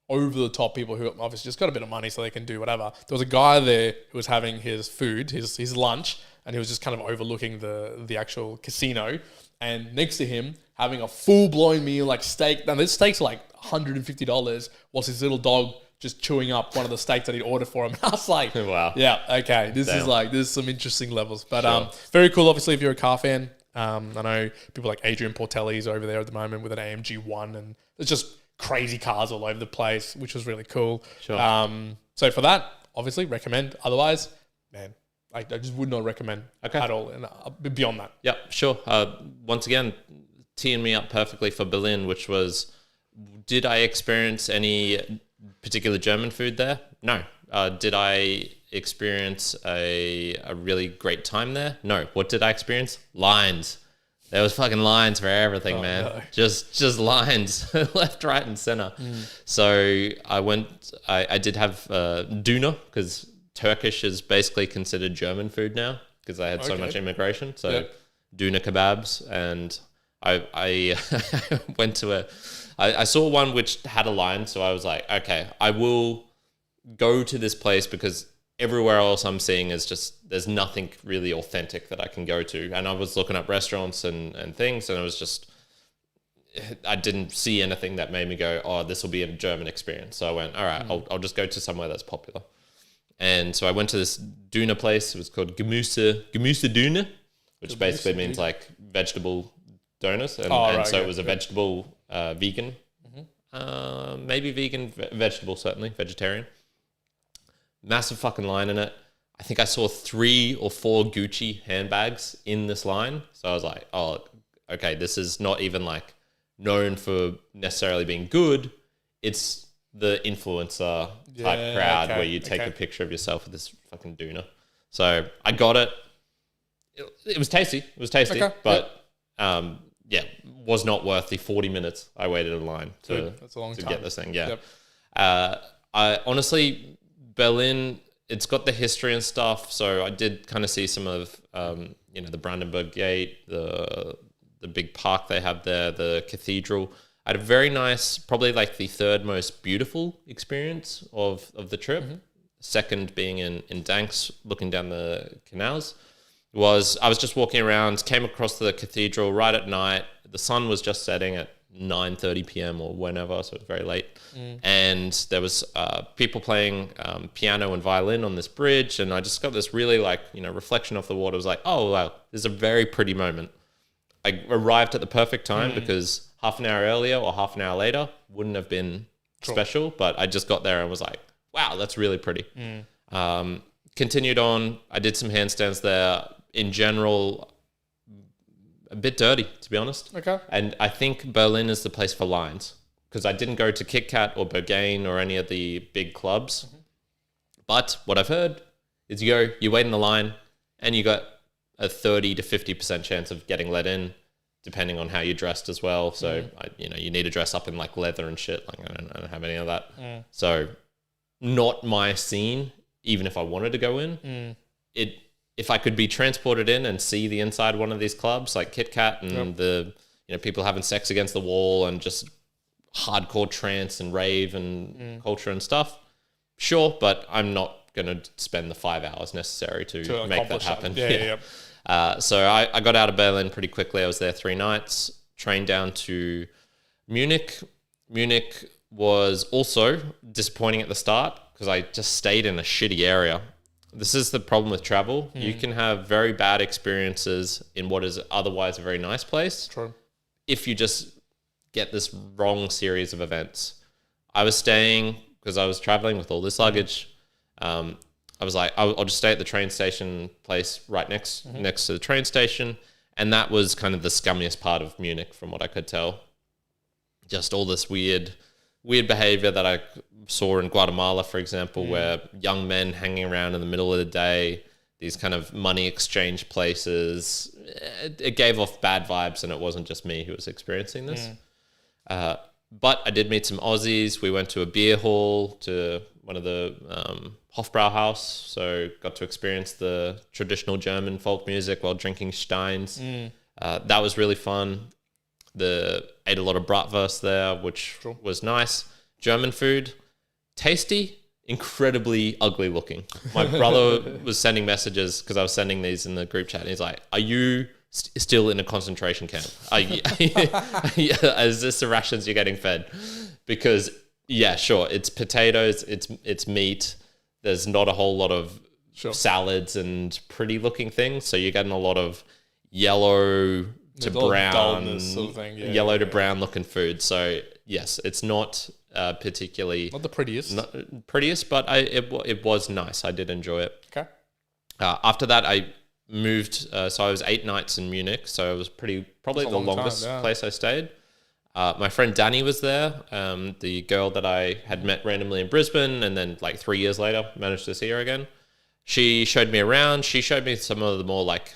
S2: over the top people who obviously just got a bit of money so they can do whatever. There was a guy there who was having his food, his lunch, and he was just kind of overlooking the actual casino. And next to him, having a full-blown meal, like steak. Now, this steak's like $150, whilst his little dog just chewing up one of the steaks that he'd ordered for him. And I was like,
S1: wow.
S2: Yeah, okay. This is some interesting levels. But very cool, obviously, if you're a car fan. I know people like Adrian Portelli's over there at the moment with an AMG 1, and it's just crazy cars all over the place, which was really cool.
S1: Sure.
S2: So for that, obviously, recommend. Otherwise, man, I just would not recommend at all. And beyond that.
S1: Yeah, sure. Once again, teeing me up perfectly for Berlin, which was, did I experience any particular German food there? No. Did I experience a really great time there? No. What did I experience? Lines. There was fucking lines for everything, man. No. Just lines, left, right, and center. So I did have Döner, because Turkish is basically considered German food now because I had so much immigration. So Döner kebabs, and I went to I saw one which had a line, so I was like, okay, I will go to this place because everywhere else I'm seeing is just, there's nothing really authentic that I can go to. And I was looking up restaurants and things, and it was just, I didn't see anything that made me go, oh, this will be a German experience. So I went, all right, I'll just go to somewhere that's popular. And so I went to this Döner place. It was called Gemüse Döner, which basically means like vegetable donuts. And so it was a vegetable vegan maybe vegan, vegetable, certainly, vegetarian. Massive fucking line in it. I think I saw 3 or 4 Gucci handbags in this line. So I was like, oh, okay, this is not even like known for necessarily being good. It's the influencer type crowd where you take a picture of yourself with this fucking doona. So I got it. It was tasty. It was tasty, but was not worth the 40 minutes I waited in line to get this thing. Yeah. Yep. I honestly, Berlin, it's got the history and stuff. So I did kind of see some of, the Brandenburg Gate, the big park they have there, the cathedral. I had a very nice, probably like the third most beautiful experience of the trip. Mm-hmm. Second being in Danks, looking down the canals. I was just walking around, came across the cathedral right at night. The sun was just setting at 9:30 p.m. or whenever, so it was very late. And there was people playing piano and violin on this bridge, and I just got this really reflection off the water. I was like, oh wow, this is a very pretty moment. I arrived at the perfect time because half an hour earlier or half an hour later wouldn't have been special, but I just got there and was like, wow, that's really pretty. Continued on. I did some handstands there. In general, a bit dirty, to be honest. Okay. And I think Berlin is the place for lines because I didn't go to Kit Kat or Berghain or any of the big clubs. Mm-hmm. But what I've heard is you wait in the line and you got a 30 to 50% chance of getting let in, depending on how you're dressed as well. So, you need to dress up in like leather and shit. Like I don't have any of that. So not my scene, even if I wanted to go in. If I could be transported in and see the inside of one of these clubs like Kit Kat and the people having sex against the wall and just hardcore trance and rave and culture and stuff, sure, but I'm not going to spend the 5 hours necessary to make that happen. So I got out of Berlin pretty quickly. I was there 3 nights, trained down to Munich. Munich was also disappointing at the start because I just stayed in a shitty area. This is the problem with travel. You can have very bad experiences in what is otherwise a very nice place. True. If you just get this wrong series of events. I was staying, because I was traveling with all this luggage, I was like, I'll just stay at the train station place right next to the train station. And that was kind of the scummiest part of Munich from what I could tell. Just all this weird behavior that I saw in Guatemala, for example, where young men hanging around in the middle of the day, these kind of money exchange places. It gave off bad vibes, and it wasn't just me who was experiencing this. But I did meet some Aussies. We went to a beer hall, to one of the Hofbrauhaus, so got to experience the traditional German folk music while drinking Steins. That was really fun. Ate a lot of bratwurst there, which was nice. German food, tasty, incredibly ugly looking. My brother was sending messages because I was sending these in the group chat, and he's like, "Are you still in a concentration camp? Is this the rations you're getting fed?" Because sure, it's potatoes, it's meat. There's not a whole lot of salads and pretty looking things, so you're getting a lot of yellow to brown, sort of thing. Yellow to brown looking food. So yes, it's not particularly
S2: not the prettiest,
S1: but it was nice. I did enjoy it.
S2: Okay.
S1: After that, I moved. So I was 8 nights in Munich. So it was probably the longest place I stayed. My friend Danny was there. The girl that I had met randomly in Brisbane, and then like 3 years later managed to see her again. She showed me around. She showed me some of the more like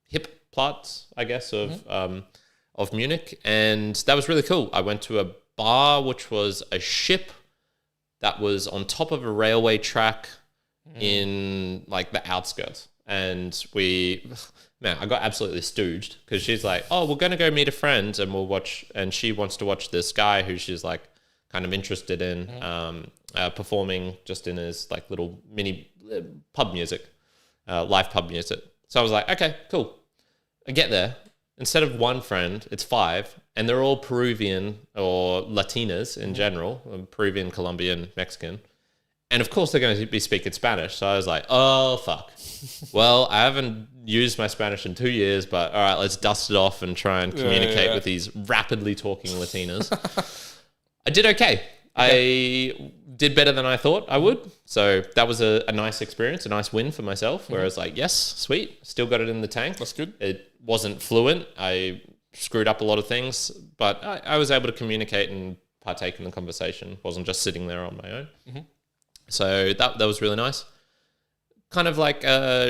S1: hip parts, I guess, of Munich, and that was really cool. I went to a bar which was a ship that was on top of a railway track in like the outskirts, and I got absolutely stooged because she's like, "Oh, we're gonna go meet a friend and we'll watch," and she wants to watch this guy who she's like kind of interested in performing just in his like little mini pub music, live pub music. So I was like, okay, cool. I get there. Instead of one friend, it's 5, and they're all Peruvian or Latinas in general, Peruvian, Colombian, Mexican. And of course, they're going to be speaking Spanish. So I was like, oh, fuck. Well, I haven't used my Spanish in 2 years, but all right, let's dust it off and try and communicate with these rapidly talking Latinas. I did okay. I did better than I thought I would. So that was a nice experience, a nice win for myself, where I was like, yes, sweet, still got it in the tank.
S2: That's good.
S1: It wasn't fluent. I screwed up a lot of things, but I was able to communicate and partake in the conversation. Wasn't just sitting there on my own. So that was really nice. Kind of like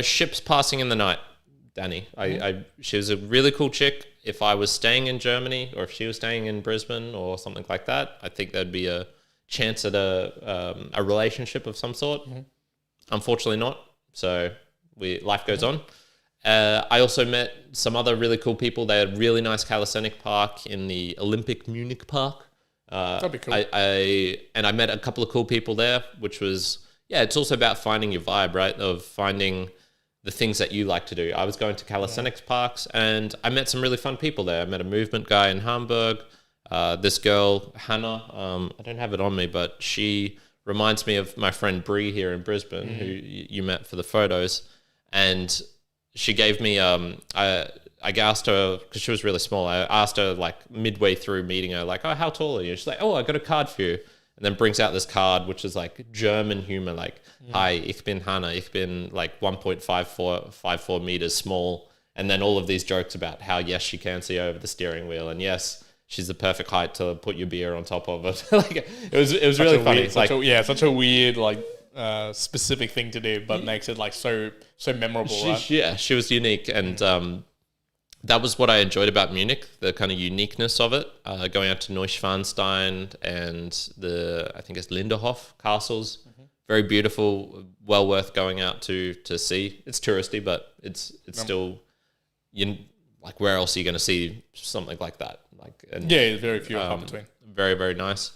S1: ships passing in the night, Danny. She was a really cool chick. If I was staying in Germany or if she was staying in Brisbane or something like that, I think there'd be a chance at a relationship of some sort. Unfortunately not. So life goes on. I also met some other really cool people. They had a really nice calisthenic park in the Olympic Munich park.
S2: That'd be cool.
S1: I met a couple of cool people there, which was, it's also about finding your vibe, right? Of finding the things that you like to do. I was going to calisthenics parks and I met some really fun people there. I met a movement guy in Hamburg. This girl, Hannah, I don't have it on me, but she reminds me of my friend Bree here in Brisbane, who you met for the photos. And she gave me, I asked her, because she was really small, I asked her like midway through meeting her, like, oh, how tall are you? She's like, oh, I got a card for you. And then brings out this card, which is like German humor, like, hi, ich bin Hannah, ich bin like 1.54 meters small. And then all of these jokes about how, yes, she can see over the steering wheel. And yes, she's the perfect height to put your beer on top of it. Like, it was really funny.
S2: Weird, such a weird, like, specific thing to do, but makes it like so memorable, right?
S1: Yeah, she was unique. And that was what I enjoyed about Munich, the kind of uniqueness of it. Going out to Neuschwanstein and I think it's Linderhof castles. Very beautiful, well worth going out to see. It's touristy, but it's still, like, where else are you going to see something like that?
S2: Very few in between.
S1: Very, very nice.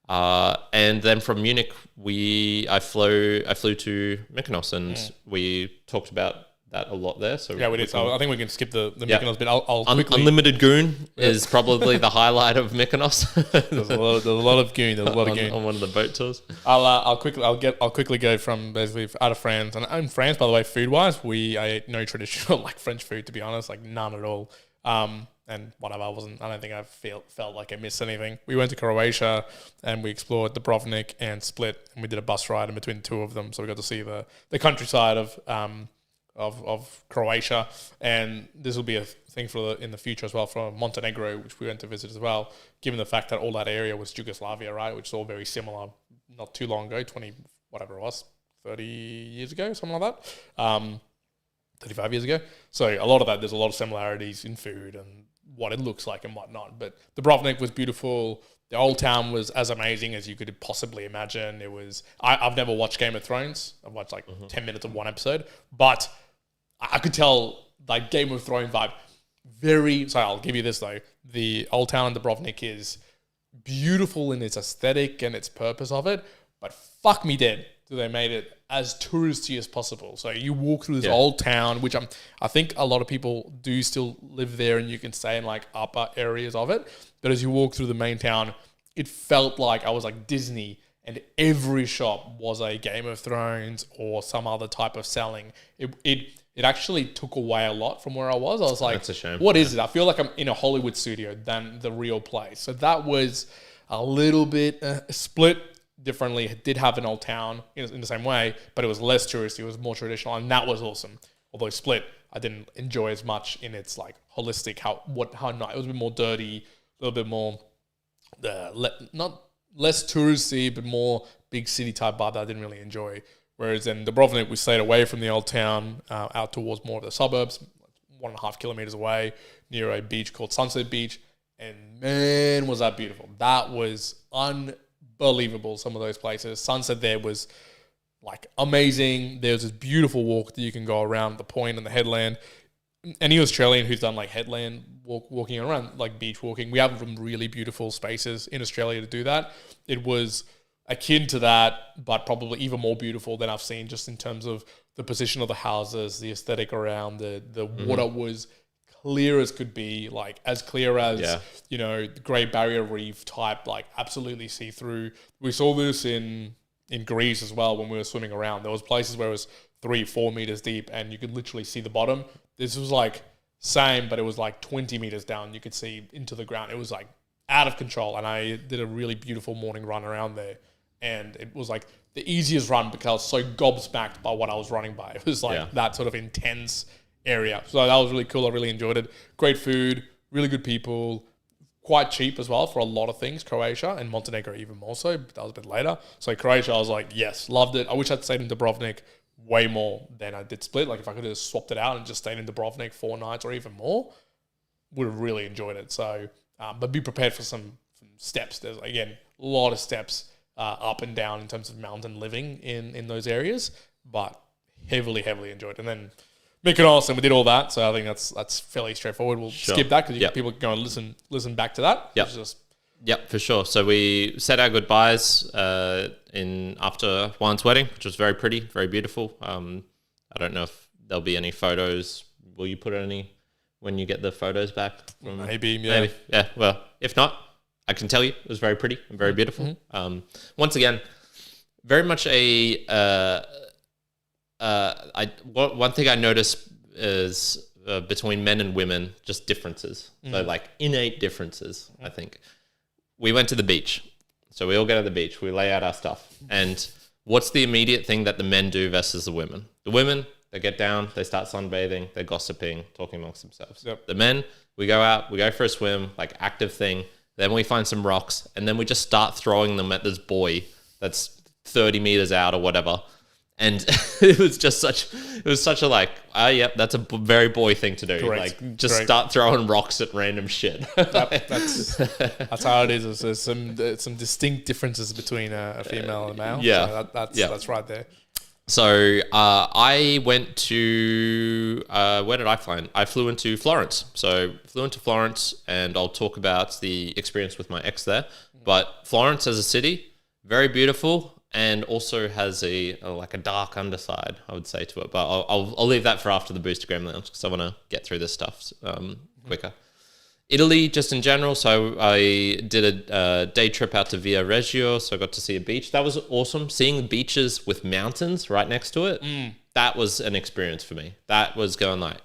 S1: And then from Munich, I flew to Mykonos, and we talked about that a lot there. So
S2: we did. I think we can skip the Mykonos bit. I'll quickly.
S1: Unlimited goon is probably the highlight of Mykonos.
S2: There's a lot of goon. There's a lot of goon
S1: on one of the boat tours.
S2: I'll quickly go from basically out of France. And in France, by the way, food wise, I ate no traditional like French food, to be honest, like none at all. And whatever, I don't think I felt like I missed anything. We went to Croatia and we explored Dubrovnik and Split, and we did a bus ride in between the two of them. So we got to see the countryside of Croatia, and this will be a thing in the future as well for Montenegro, which we went to visit as well, given the fact that all that area was Yugoslavia, right, which is all very similar not too long ago, 30 years ago, something like that, 35 years ago. So a lot of that, there's a lot of similarities in food and what it looks like and whatnot. But Dubrovnik was beautiful. The old town was as amazing as you could possibly imagine. It was. I've never watched Game of Thrones. I've watched like 10 minutes of one episode, but I could tell like Game of Thrones vibe. I'll give you this though. The old town in Dubrovnik is beautiful in its aesthetic and its purpose of it, but fuck me dead, so they made it as touristy as possible. So you walk through this old town, which I think a lot of people do still live there, and you can stay in like upper areas of it. But as you walk through the main town, it felt like I was like Disney, and every shop was a Game of Thrones or some other type of selling. It actually took away a lot from where I was. I was like,
S1: that's a shame.
S2: What is it? I feel like I'm in a Hollywood studio than the real place. So that was a little bit split differently. It did have an old town in the same way, but it was less touristy. It was more traditional, and that was awesome. Although Split, I didn't enjoy as much in its like holistic how not. It was a bit more dirty, a little bit more not less touristy, but more big city type vibe that I didn't really enjoy. Whereas in Dubrovnik, we stayed away from the old town, out towards more of the suburbs, 1.5 kilometers away, near a beach called Sunset Beach. And man, was that beautiful. That was unbelievable, some of those places. Sunset there was like amazing. There's this beautiful walk that you can go around the point and the headland. Any Australian who's done like headland walking around, like beach walking, we have some really beautiful spaces in Australia to do that. It was akin to that, but probably even more beautiful than I've seen, just in terms of the position of the houses, the aesthetic around the water was clear as could be, like as clear as, the Great Barrier Reef type, like absolutely see through. We saw this in Greece as well when we were swimming around. There was places where it was 3-4 meters deep and you could literally see the bottom. This was like same, but it was like 20 meters down. You could see into the ground. It was like out of control. And I did a really beautiful morning run around there. And it was like the easiest run because I was so gobsmacked by what I was running by. It was like that sort of intense area. So that was really cool. I really enjoyed it. Great food, really good people, quite cheap as well for a lot of things. Croatia and Montenegro even more so, but that was a bit later. So Croatia, I was like, yes, loved it. I wish I'd stayed in Dubrovnik way more than I did Split. Like if I could have swapped it out and just stayed in Dubrovnik 4 nights or even more, would have really enjoyed it. So, but be prepared for some steps. There's, again, a lot of steps up and down in terms of mountain living in those areas, but heavily enjoyed. And then Mykonos, and we did all that. So I think that's fairly straightforward. We'll skip that because people can go and listen back to that.
S1: Yep, for sure. So we said our goodbyes after Juan's wedding, which was very pretty, very beautiful. I don't know if there'll be any photos. Will you put any when you get the photos back?
S2: Maybe.
S1: Yeah. Well, if not, I can tell you it was very pretty and very beautiful. Once again, very much one thing I noticed is between men and women, just differences. So like innate differences, I think. We went to the beach. So we all go to the beach. We lay out our stuff. And what's the immediate thing that the men do versus the women? The women, they get down, they start sunbathing, they're gossiping, talking amongst themselves.
S2: Yep.
S1: The men, we go out, we go for a swim, like active thing. Then we find some rocks, and then we just start throwing them at this buoy that's 30 meters out or whatever. And it was such a like, that's a very boy thing to do.
S2: Correct.
S1: Like just start throwing rocks at random shit.
S2: That's how it is. There's some distinct differences between a female and a male.
S1: Yeah.
S2: So that's right there.
S1: So I went to, where did I fly in? I flew into Florence. So flew into Florence, and I'll talk about the experience with my ex there. But Florence as a city, very beautiful, and also has a dark underside, I would say, to it. But I'll leave that for after the Boostagram Lounge because I want to get through this stuff quicker. Italy, just in general. So I did a day trip out to Via Reggio, so I got to see a beach. That was awesome. Seeing beaches with mountains right next to it, that was an experience for me. That was going like,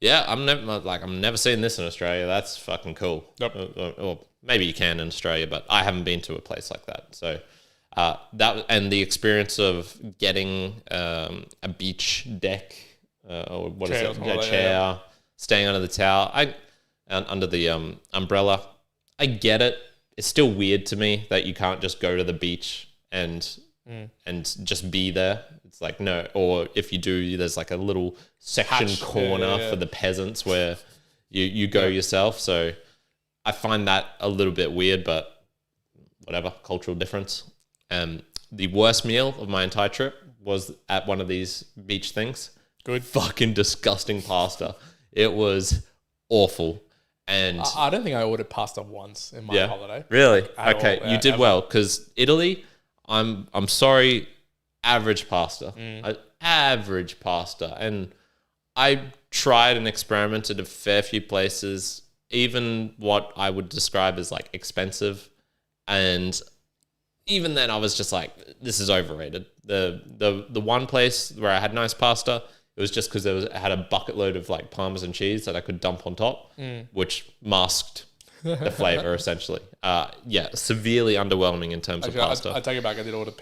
S1: yeah, I'm never seeing this in Australia. That's fucking cool.
S2: Yep.
S1: Or maybe you can in Australia, but I haven't been to a place like that. So that and the experience of getting a beach deck or what is it? A chair, staying under the tower. Under the umbrella. I get it. It's still weird to me that you can't just go to the beach and just be there. It's like, no. Or if you do, there's like a little section corner for the peasants where you go yourself. So I find that a little bit weird, but whatever, cultural difference. The worst meal of my entire trip was at one of these beach things.
S2: Good.
S1: Fucking disgusting pasta. It was awful. And
S2: I don't think I ordered pasta once in my holiday.
S1: Really? Okay, you did well because Italy, I'm sorry, average pasta. Average pasta. And I tried and experimented a fair few places, even what I would describe as like expensive. And even then I was just like, this is overrated. The one place where I had nice pasta, it was just because it had a bucket load of like Parmesan cheese that I could dump on top, which masked the flavor essentially. Severely underwhelming in terms of pasta.
S2: I take it back. I did order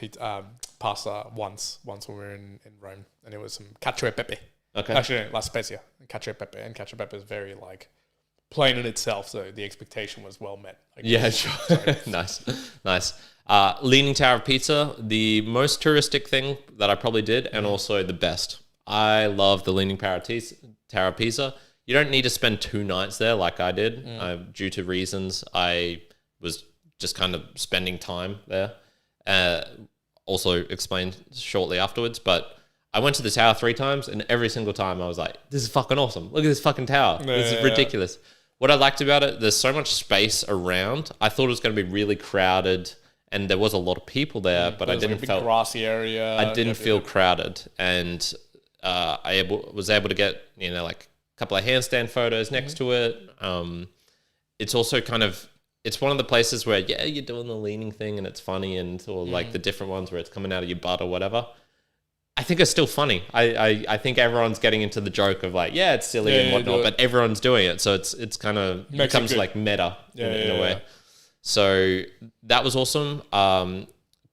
S2: pasta once when we were in Rome, and it was some cacio e pepe.
S1: Okay.
S2: Actually, no, La Spezia and cacio e pepe, and cacio e pepe is very like plain in itself, so the expectation was well met.
S1: Sure. Nice. Leaning Tower of Pisa, the most touristic thing that I probably did, and also the best. I love the Leaning Tower of Pisa. You don't need to spend 2 nights there like I did. Due to reasons, I was just kind of spending time there. Also explained shortly afterwards, but I went to the tower 3 times, and every single time I was like, this is fucking awesome. Look at this fucking tower. This is ridiculous. What I liked about it, there's so much space around. I thought it was going to be really crowded, and there was a lot of people there, but I didn't feel
S2: grassy area.
S1: I didn't feel crowded, and I was able to get like a couple of handstand photos next to it. It's also kind of, it's one of the places where you're doing the leaning thing and it's funny, and or like the different ones where it's coming out of your butt or whatever. I think it's still funny. I think everyone's getting into the joke of like, it's silly and whatnot, but everyone's doing it, so it's kind of becomes like meta in a way. So that was awesome.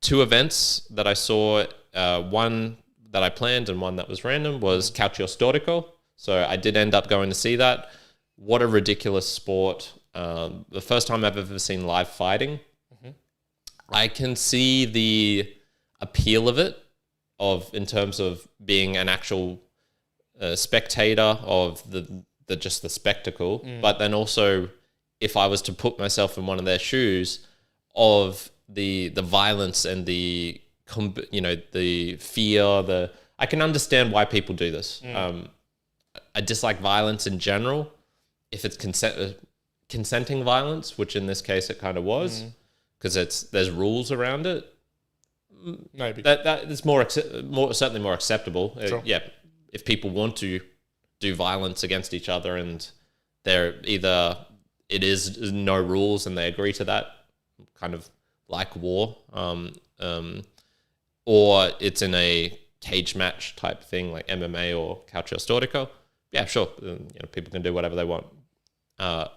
S1: 2 events that I saw, one that I planned and one that was random, was Calcio Storico. So I did end up going to see that. What a ridiculous sport. The first time I've ever seen live fighting. I can see the appeal of it, in terms of being an actual spectator of the spectacle, but then also if I was to put myself in one of their shoes, of the violence and the fear, I can understand why people do this. I dislike violence in general. If it's consenting violence, which in this case it kind of was, because there's rules around it.
S2: Maybe
S1: that is certainly more acceptable.
S2: Sure.
S1: If people want to do violence against each other and they're either it is no rules and they agree to that, kind of like war, or it's in a cage match type thing like MMA or Calcio Storico. Yeah, sure. People can do whatever they want. A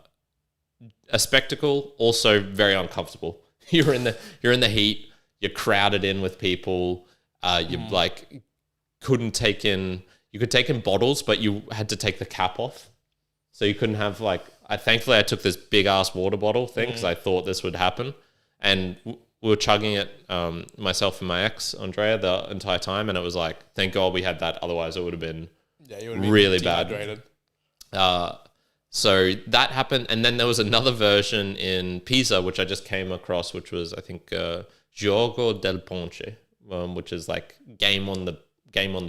S1: spectacle, also very uncomfortable. You're in the heat. You're crowded in with people. You couldn't take in. You could take in bottles, but you had to take the cap off, so you couldn't have thankfully I took this big ass water bottle thing because I thought this would happen, and we were chugging it, myself and my ex Andrea, the entire time, and it was like, thank God we had that. Otherwise, it would have been really bad. So that happened, and then there was another version in Pisa, which I just came across, which was I think Gioco del Ponte, which is like game on the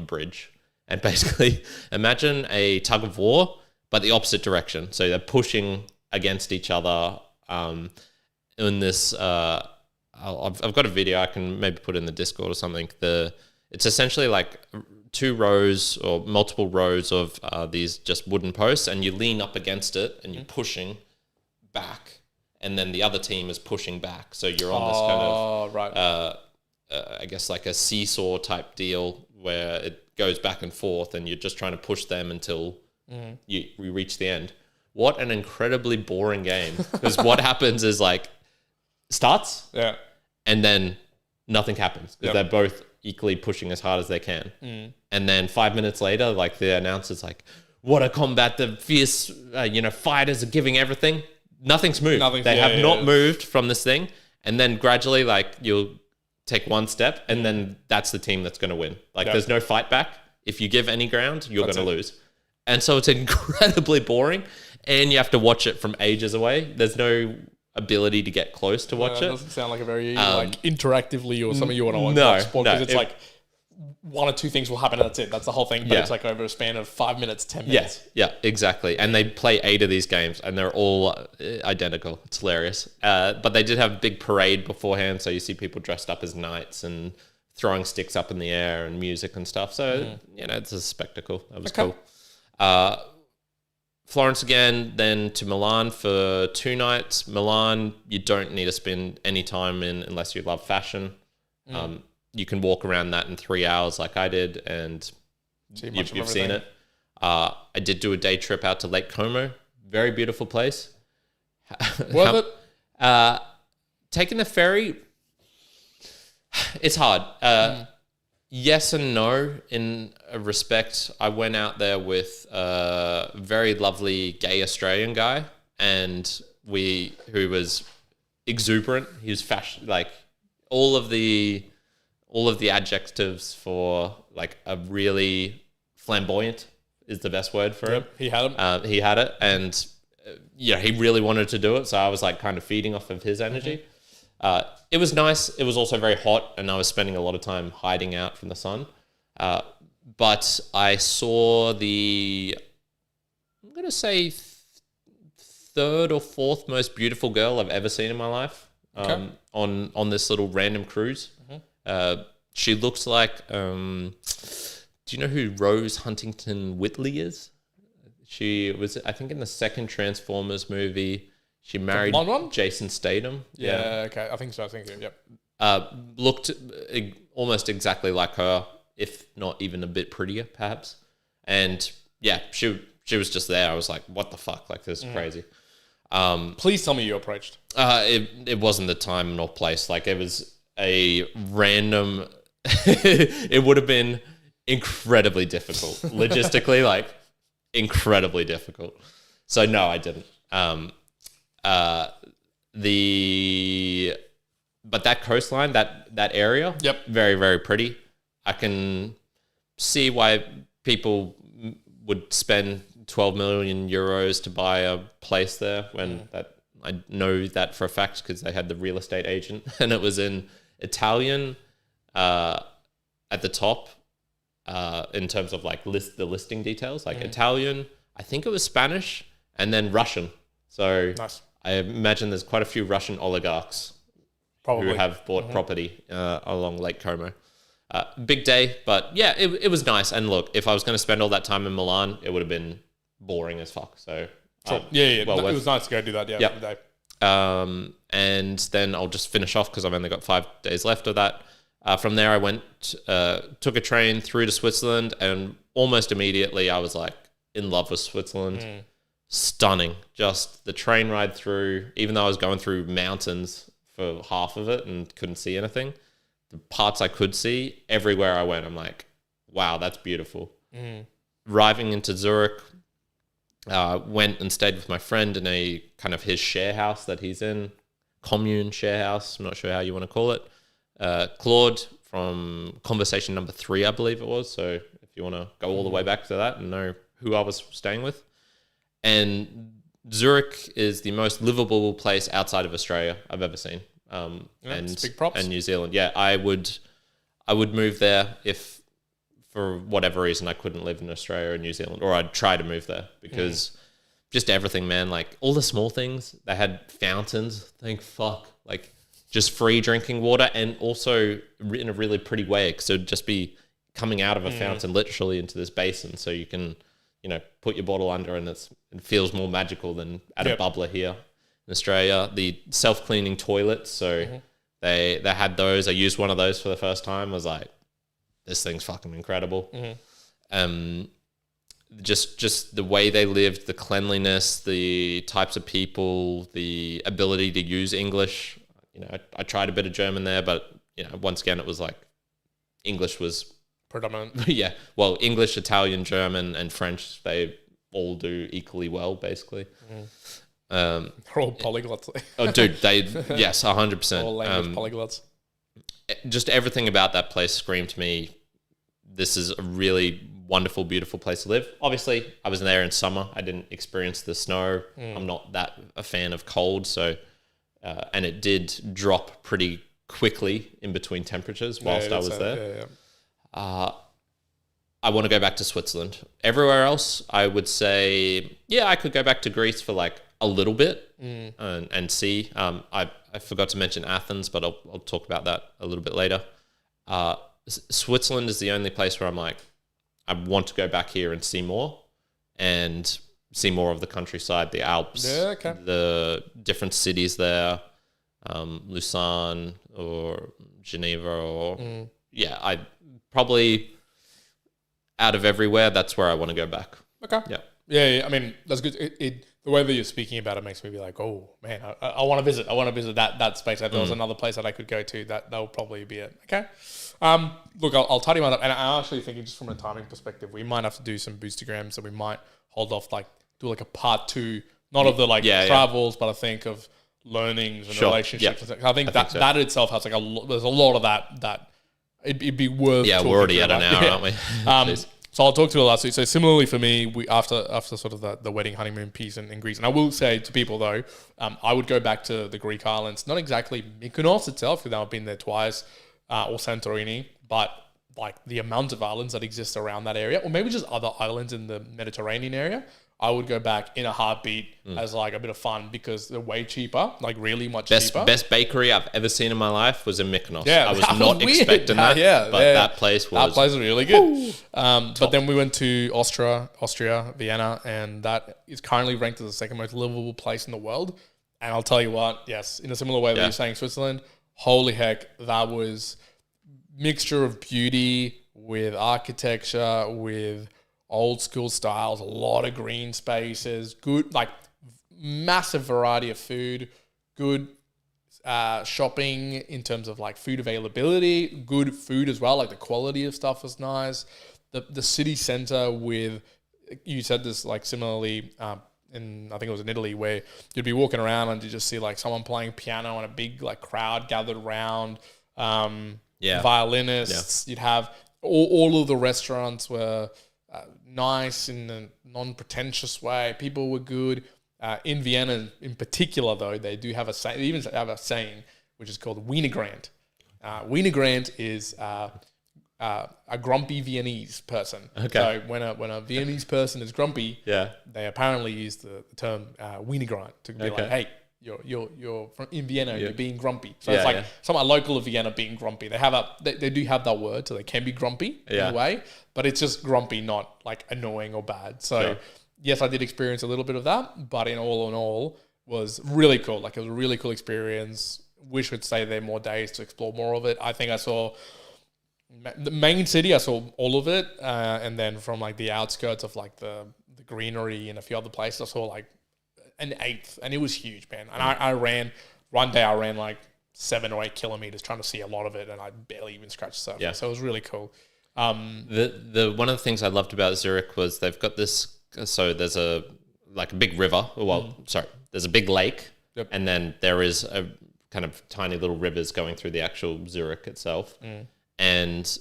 S1: bridge, and basically imagine a tug of war, but the opposite direction. So they're pushing against each other. In this, I've got a video I can maybe put in the Discord or something. It's essentially like 2 rows or multiple rows of these just wooden posts, and you lean up against it and you're pushing back, and then the other team is pushing back. So you're on this kind of, I guess like a seesaw type deal where it goes back and forth, and you're just trying to push them until you reach the end. What an incredibly boring game, because what happens is starts, and then nothing happens because they're both equally pushing as hard as they can. And then 5 minutes later, the announcer's like, what a combat, the fierce, fighters are giving everything. Nothing's moved. They have not moved from this thing. And then gradually, you'll take one step, and then that's the team that's going to win. There's no fight back. If you give any ground, you're going to lose. And so it's incredibly boring, and you have to watch it from ages away. There's no ability to get close to watch it.
S2: Doesn't sound like a very interactively or something you want to watch sport, because it's one or two things will happen and that's it. That's the whole thing. But it's over a span of 5 minutes, 10 minutes.
S1: Yeah, exactly. And they play 8 of these games, and they're all identical. It's hilarious. But they did have a big parade beforehand, so you see people dressed up as knights and throwing sticks up in the air and music and stuff. So, it's a spectacle. That was cool. Florence again, then to Milan for 2 nights. Milan, you don't need to spend any time in unless you love fashion. You can walk around that in 3 hours like I did, and you've seen it. I did do a day trip out to Lake Como. Very beautiful place.
S2: Worth it?
S1: Taking the ferry, it's hard. Yes and no in a respect. I went out there with a very lovely gay Australian guy, and who was exuberant. He was fashion, all of the adjectives for a really flamboyant is the best word for it.
S2: He had him.
S1: He had it, and he really wanted to do it. So I was kind of feeding off of his energy. It was nice. It was also very hot, and I was spending a lot of time hiding out from the sun. But I saw I'm going to say 3rd or 4th most beautiful girl I've ever seen in my life. On this little random cruise. She looks like, do you know who Rose Huntington Whiteley is? She was, I think, in the 2nd Transformers movie. She married Jason Statham.
S2: Yeah, okay. I think so. Yep.
S1: Looked almost exactly like her, if not even a bit prettier, perhaps. And yeah, she was just there. I was like, what the fuck? This is crazy.
S2: Please tell me you approached.
S1: It wasn't the time nor place. Like, it was a random. It would have been incredibly difficult logistically, like incredibly difficult. So no, I didn't. But that coastline, that area,
S2: Yep,
S1: very, very pretty. I can see why people would spend 12 million euros to buy a place there when that I know that for a fact because they had the real estate agent and it was in Italian at the top in terms of like the listing details, like Italian, I think it was Spanish and then Russian. So
S2: nice.
S1: I imagine there's quite a few Russian oligarchs
S2: Probably
S1: who have bought property along Lake Como. Big day, but yeah, it was nice. And look, if I was going to spend all that time in Milan, it would have been boring as fuck. So
S2: sure. It was nice to go do that. Yeah,
S1: yep.
S2: for the day.
S1: And then I'll just finish off because I've only got 5 days left of that. From there, I went, took a train through to Switzerland, and almost immediately I was like in love with Switzerland. Stunning. Just the train ride through, even though I was going through mountains for half of it and couldn't see anything, the parts I could see, everywhere I went, I'm like, wow, that's beautiful. Arriving into Zurich, went and stayed with my friend in a kind of his share house that he's in, commune share house, I'm not sure how you want to call it. Claude from conversation number 3, I believe it was. So if you want to go all the way back to that and know who I was staying with. And Zurich is the most livable place outside of Australia I've ever seen. And
S2: big props.
S1: And New Zealand. Yeah, I would move there if for whatever reason I couldn't live in Australia or New Zealand, or I'd try to move there because just everything, man, like all the small things. They had fountains, thank fuck, like just free drinking water, and also in a really pretty way, because it would just be coming out of a fountain literally into this basin, so you can, put your bottle under, and it feels more magical than at a bubbler here in Australia. The self-cleaning toilets, so they had those. I used one of those for the first time. I was like, this thing's fucking incredible. Just the way they lived, the cleanliness, the types of people, the ability to use English. I tried a bit of German there, but once again, it was like English was
S2: predominant.
S1: Yeah, well, English, Italian, German, and French, they all do equally well, basically.
S2: They're all polyglots.
S1: Oh, dude, yes, 100%.
S2: All language polyglots.
S1: Just everything about that place screamed to me, this is a really wonderful, beautiful place to live. Obviously, I was there in summer. I didn't experience the snow. I'm not that a fan of cold, so and it did drop pretty quickly in between temperatures whilst I was there. I want to go back to Switzerland. Everywhere else, I would say, I could go back to Greece for like a little bit and see. I forgot to mention Athens, but I'll talk about that a little bit later. Switzerland is the only place where I'm like, I want to go back here and see more, and see more of the countryside, the Alps, the different cities there, Lausanne or Geneva, or I probably out of everywhere, that's where I want to go back.
S2: Okay. Yeah. I mean, that's good. The way that you're speaking about it makes me be like, oh man, I want to visit. I want to visit that space. If there was another place that I could go to, that would probably be it. Okay. Look, I'll tidy mine up, and I'm actually thinking just from a timing perspective, we might have to do some Boostagrams, so we might hold off, like do like a part 2, not of the travels, but I think of learnings and relationships. Yep. I think that itself has like there's a lot of that it'd be worth. Yeah, we're already at an hour, aren't we? So I'll talk to the last week. So similarly for me, we after sort of the wedding honeymoon piece in Greece, and I will say to people though, I would go back to the Greek islands, not exactly Mykonos itself, because I've been there twice, or Santorini, but like the amount of islands that exist around that area, or maybe just other islands in the Mediterranean area. I would go back in a heartbeat as like a bit of fun, because they're way cheaper, like really much cheaper. Best bakery I've ever seen in my life was in Mykonos. Yeah, I was not expecting that. That place was really good. But then we went to Austria, Vienna, and that is currently ranked as the second most livable place in the world. And I'll tell you what, yes, in a similar way that you're saying Switzerland, holy heck, that was mixture of beauty with architecture, with old school styles, a lot of green spaces, good, like massive variety of food, good shopping in terms of like food availability, good food as well. Like the quality of stuff was nice. The city center with, you said this like similarly I think it was in Italy, where you'd be walking around and you just see like someone playing piano and a big like crowd gathered around, violinists. You'd have all of the restaurants were nice in a non-pretentious way. People were good. In Vienna in particular, though, they do have they even have a saying which is called Wienergrant. Wienergrant is a grumpy Viennese person. Okay. So when a Viennese person is grumpy, they apparently use the term Wienergrant to be like, hey, you're from in Vienna, you're being grumpy. So it's like someone local of Vienna being grumpy. They do have that word, so they can be grumpy in a way, but it's just grumpy, not like annoying or bad. So yes, I did experience a little bit of that, but in all was really cool. Like it was a really cool experience. Wish we'd stay there more days to explore more of it. I think I saw the main city, I saw all of it, and then from like the outskirts of like the greenery and a few other places, I saw like an eighth, and it was huge, man. And I ran like 7 or 8 kilometers trying to see a lot of it, and I barely even scratched the surface. So it was really cool.
S1: The one of the things I loved about Zurich was they've got this. So there's a big river. There's a big lake, and then there is a kind of tiny little rivers going through the actual Zurich itself. And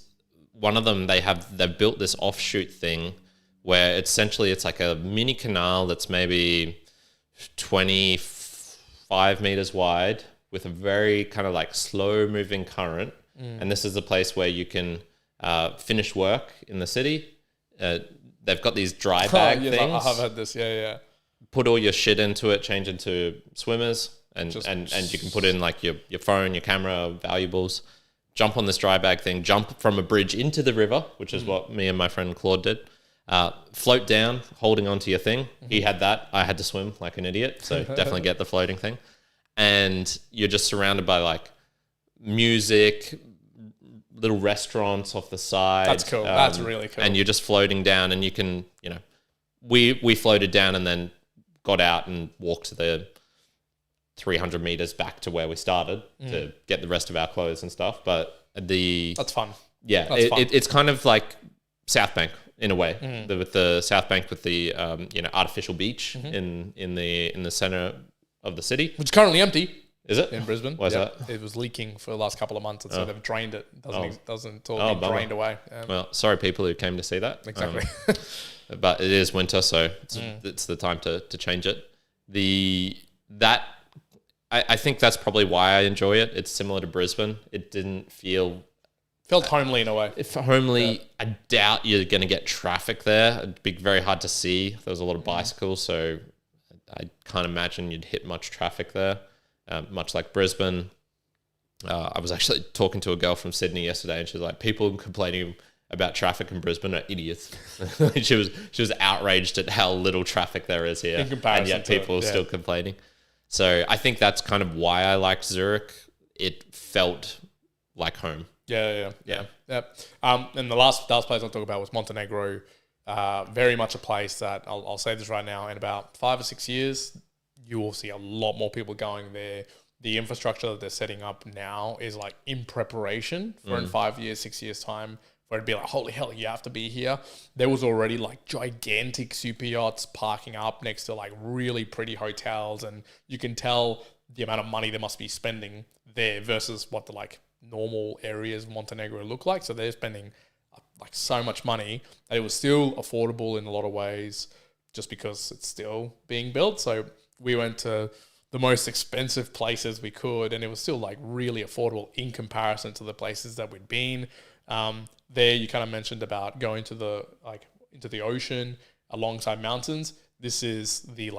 S1: one of them, they've built this offshoot thing where essentially it's like a mini canal that's maybe 25 meters wide with a very kind of like slow moving current. And this is a place where you can finish work in the city. They've got these dry bag things.
S2: I've had this,
S1: Put all your shit into it, change into swimmers, and you can put in like your phone, your camera, valuables. Jump on this dry bag thing, jump from a bridge into the river, which is what me and my friend Claude did. Float down, holding onto your thing. He had that. I had to swim like an idiot, so definitely get the floating thing. And you're just surrounded by like music, little restaurants off the side.
S2: That's cool. That's really cool.
S1: And you're just floating down, and you can, we floated down and then got out and walked the 300 meters back to where we started to get the rest of our clothes and stuff. But
S2: that's fun.
S1: Yeah, it's kind of like South Bank in a way, with the South Bank with the artificial beach in the center of the city,
S2: which is currently empty.
S1: Is it
S2: in Brisbane?
S1: Why is that?
S2: It was leaking for the last couple of months, and so they've drained it. Doesn't all be drained away.
S1: Well, sorry, people who came to see that.
S2: Exactly.
S1: But it is winter, so it's the time to change it. I think that's probably why I enjoy it. It's similar to Brisbane. It didn't
S2: felt homely in a way.
S1: If homely, I doubt you're going to get traffic there. It'd be very hard to see. There was a lot of bicycles, so I can't imagine you'd hit much traffic there. Much like Brisbane. I was actually talking to a girl from Sydney yesterday, and she was like, people complaining about traffic in Brisbane are idiots. she was outraged at how little traffic there is here, and yet people are still complaining. So I think that's kind of why I liked Zurich. It felt like home.
S2: Yeah. And the last place I'll talk about was Montenegro. Very much a place that I'll say this right now. In about 5 or 6 years, you will see a lot more people going there. The infrastructure that they're setting up now is like in preparation for in 5 years, 6 years time, for it to be like, holy hell, you have to be here. There was already like gigantic super yachts parking up next to like really pretty hotels, and you can tell the amount of money they must be spending there versus what the like normal areas of Montenegro look like. So they're spending like so much money that it was still affordable in a lot of ways, just because it's still being built. So we went to the most expensive places we could, and it was still like really affordable in comparison to the places that we'd been. There, you kind of mentioned about going to into the ocean alongside mountains. This is the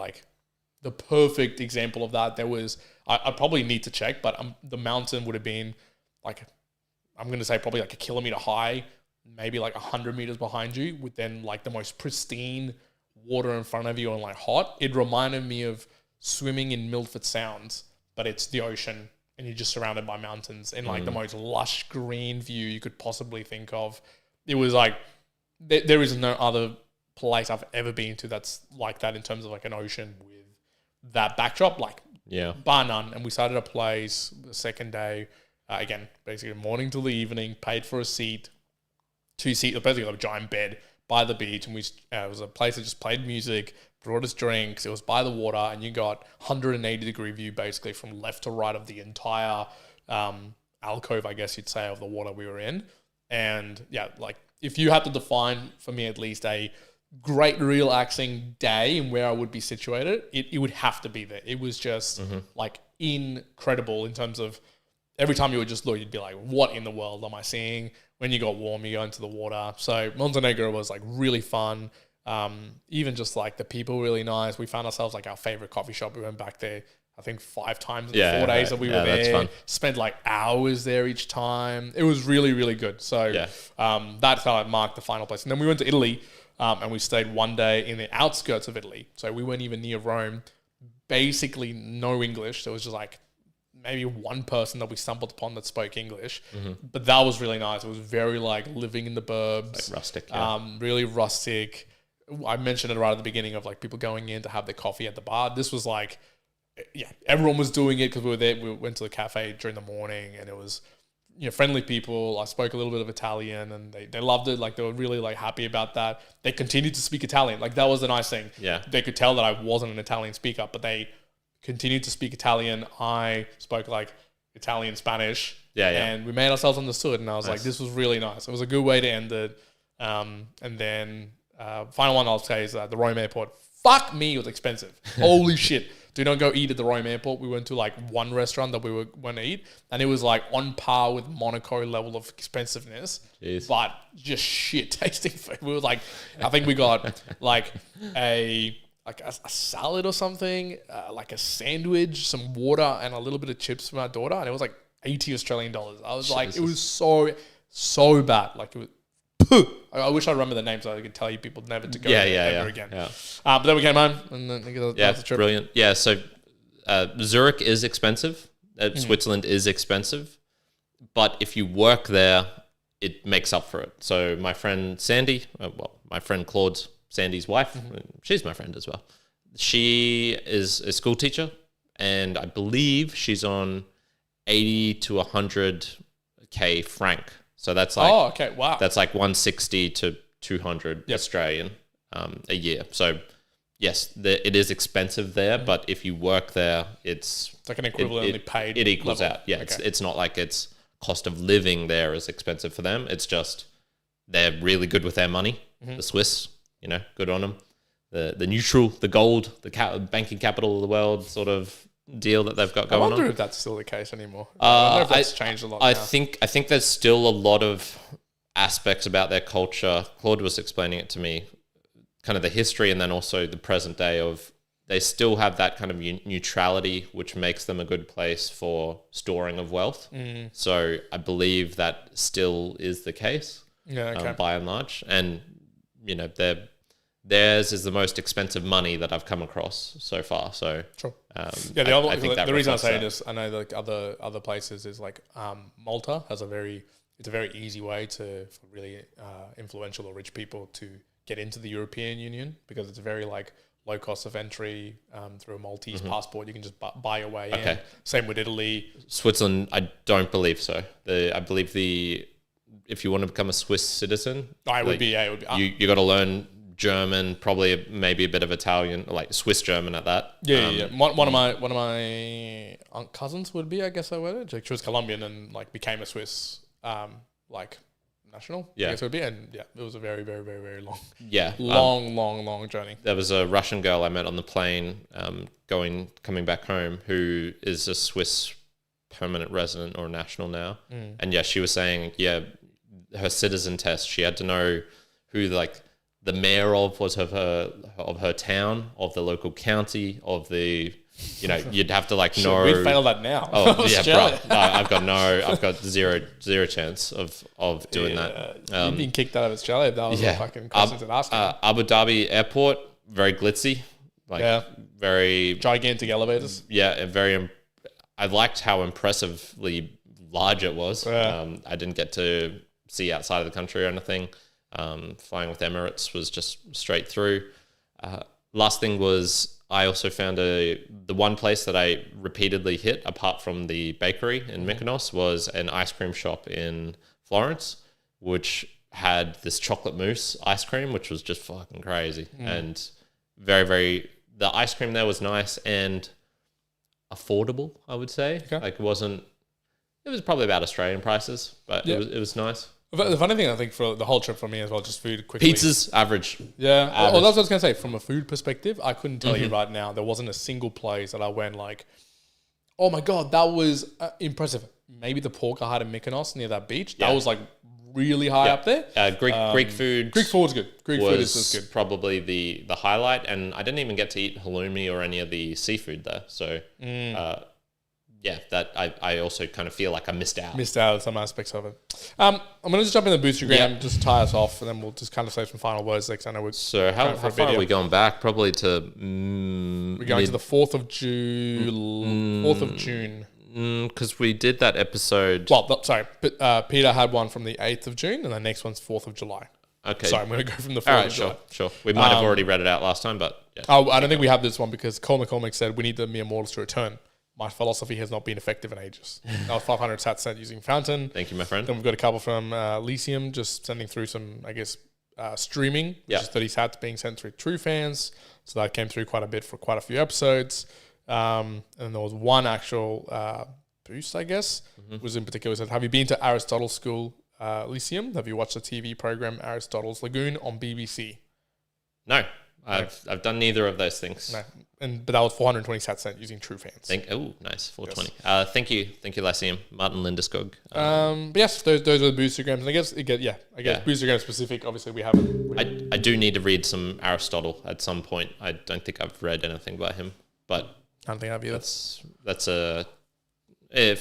S2: perfect example of that. There was, I probably need to check, but the mountain would have been like, I'm going to say probably like a kilometer high, maybe like 100 meters behind you, with then like the most pristine water in front of you and like hot. It reminded me of swimming in Milford Sounds, but it's the ocean and you're just surrounded by mountains and like the most lush green view you could possibly think of. It was like, there is no other place I've ever been to that's like that in terms of like an ocean with that backdrop, like
S1: Yeah.
S2: bar none. And we started a place the second day, again, basically morning till the evening, paid for a seat, 2 seats, basically a giant bed by the beach. And it was a place that just played music, brought us drinks. It was by the water, and you got 180-degree view basically from left to right of the entire alcove, I guess you'd say, of the water we were in. And yeah, like if you had to define, for me at least, a great relaxing day and where I would be situated, it would have to be there. It was just like incredible in terms of every time you would just look, you'd be like, what in the world am I seeing? When you got warm, you go into the water. So Montenegro was like really fun. Even just like the people really nice. We found ourselves like our favorite coffee shop. We went back there, I think 5 times in the 4 days that we were there. Fun. Spent like hours there each time. It was really, really good. So that's how I marked the final place. And then we went to Italy, and we stayed 1 day in the outskirts of Italy. So we weren't even near Rome. Basically no English. There was just like maybe one person that we stumbled upon that spoke English. But that was really nice. It was very like living in the burbs.
S1: Like rustic,
S2: really rustic. I mentioned it right at the beginning of like people going in to have their coffee at the bar. This was like, everyone was doing it because we were there. We went to the cafe during the morning, and it was, friendly people. I spoke a little bit of Italian, and they loved it. Like they were really like happy about that. They continued to speak Italian. Like that was the nice thing.
S1: Yeah.
S2: They could tell that I wasn't an Italian speaker, but they continued to speak Italian. I spoke like Italian, Spanish. And we made ourselves understood. And I was like, this was really nice. It was a good way to end it. And then final one I'll say is the Rome airport. Fuck me, it was expensive. Holy shit. Do not go eat at the Rome airport. We went to like one restaurant that we were going to eat, and it was like on par with Monaco level of expensiveness.
S1: Jeez.
S2: But just shit tasting food. We were like, I think we got like a salad or something, like a sandwich, some water, and a little bit of chips for my daughter, and it was like 80 Australian dollars. I was like, it was so bad. Like it was. I wish I remember the names so I could tell you people never to go ever again. Yeah. But then we came home, and then that was the trip.
S1: Brilliant. Yeah, so Zurich is expensive. Switzerland is expensive. But if you work there, it makes up for it. So my friend Sandy, my friend Claude's Sandy's wife, she's my friend as well. She is a school teacher, and I believe she's on 80 to 100K franc. So that's like that's like 160 to 200 Australian a year. So yes, it is expensive there, but if you work there, it's
S2: like an equivalently paid.
S1: It equals
S2: level.
S1: out. Yeah, it's not like it's cost of living there is expensive for them. It's just they're really good with their money. The Swiss, good on them. The neutral, the gold, the banking capital of the world sort of deal that they've got going on.
S2: I wonder if that's still the case anymore. I don't know if that's changed a lot.
S1: I think there's still a lot of aspects about their culture. Claude was explaining it to me, kind of the history and then also the present day of they still have that kind of neutrality, which makes them a good place for storing of wealth. So I believe that still is the case by and large. And, theirs is the most expensive money that I've come across so far. So,
S2: sure. The reason I say this, I know like other places is like Malta has it's a very easy way for really influential or rich people to get into the European Union because it's a very like low cost of entry through a Maltese passport. You can just buy your way in. Same with Italy.
S1: Switzerland, I don't believe so. I believe if you want to become a Swiss citizen,
S2: it would be.
S1: You got to learn German, probably maybe a bit of Italian, like Swiss German at that.
S2: One of my cousins would be, I guess I would. Like she was Colombian and like became a Swiss like national. I guess it would be, and it was a very, very, very, very long. Long journey.
S1: There was a Russian girl I met on the plane, coming back home, who is a Swiss permanent resident or national now, and she was saying, her citizen test, she had to know who like the mayor was of her town, of the local county, of the, you'd have to like know.
S2: We'd fail that now.
S1: Oh yeah, bro. I've got zero chance of doing that.
S2: You've been kicked out of Australia. That was a fucking question to ask.
S1: Abu Dhabi airport, very glitzy, very
S2: gigantic elevators.
S1: I liked how impressively large it was. I didn't get to see outside of the country or anything. Flying with Emirates was just straight through. Last thing was I also found the one place that I repeatedly hit, apart from the bakery in Mykonos, was an ice cream shop in Florence, which had this chocolate mousse ice cream, which was just fucking crazy. And very, very... The ice cream there was nice and affordable, I would say.
S2: Okay.
S1: Like, it wasn't... It was probably about Australian prices, but it was nice.
S2: The funny thing, I think, for the whole trip for me as well, just food quickly.
S1: Pizzas, average.
S2: Yeah.
S1: Average.
S2: Well, that's what I was going to say. From a food perspective, I couldn't tell you right now. There wasn't a single place that I went like, oh my God, that was impressive. Maybe the pork I had in Mykonos near that beach. That was like really high up there.
S1: Greek food.
S2: Greek food was good. Greek food is good.
S1: Probably the highlight. And I didn't even get to eat halloumi or any of the seafood there. So, that I also kind of feel like I missed out.
S2: Missed out on some aspects of it. I'm going to just jump in the Boostagram, just tie us off, and then we'll just kind of say some final words next. I know we're
S1: So how far are we going back? Probably to...
S2: we're going to the 4th of June. 4th of June.
S1: Because we did that episode...
S2: Well, sorry. Peter had one from the 8th of June, and the next one's 4th of July.
S1: Okay.
S2: Sorry, I'm going to go from the 4th of July.
S1: Sure. We might have already read it out last time, but... Yeah.
S2: I don't think we have this one because Cole McCormick said we need the mere mortals to return. My philosophy has not been effective in ages. I was 500 sats sent using Fountain.
S1: Thank you, my friend.
S2: Then we've got a couple from Lyceum, just sending through some, I guess, streaming, which is 30 sats being sent through True Fans. So that came through quite a bit for quite a few episodes. And then there was one actual boost, I guess, was in particular said, have you been to Aristotle School, Lyceum? Have you watched the TV program Aristotle's Lagoon on BBC?
S1: No. I've done neither of those things.
S2: No. But that was 420 sats sent using True Fans.
S1: Nice, 420. Yes. Thank you, Lyceum, Martin Lindeskog.
S2: But yes, those are the Boostagrams. And I guess Boostagram specific. Obviously, we haven't.
S1: I do need to read some Aristotle at some point. I don't think I've read anything by him, but
S2: I don't think I've either.
S1: That's for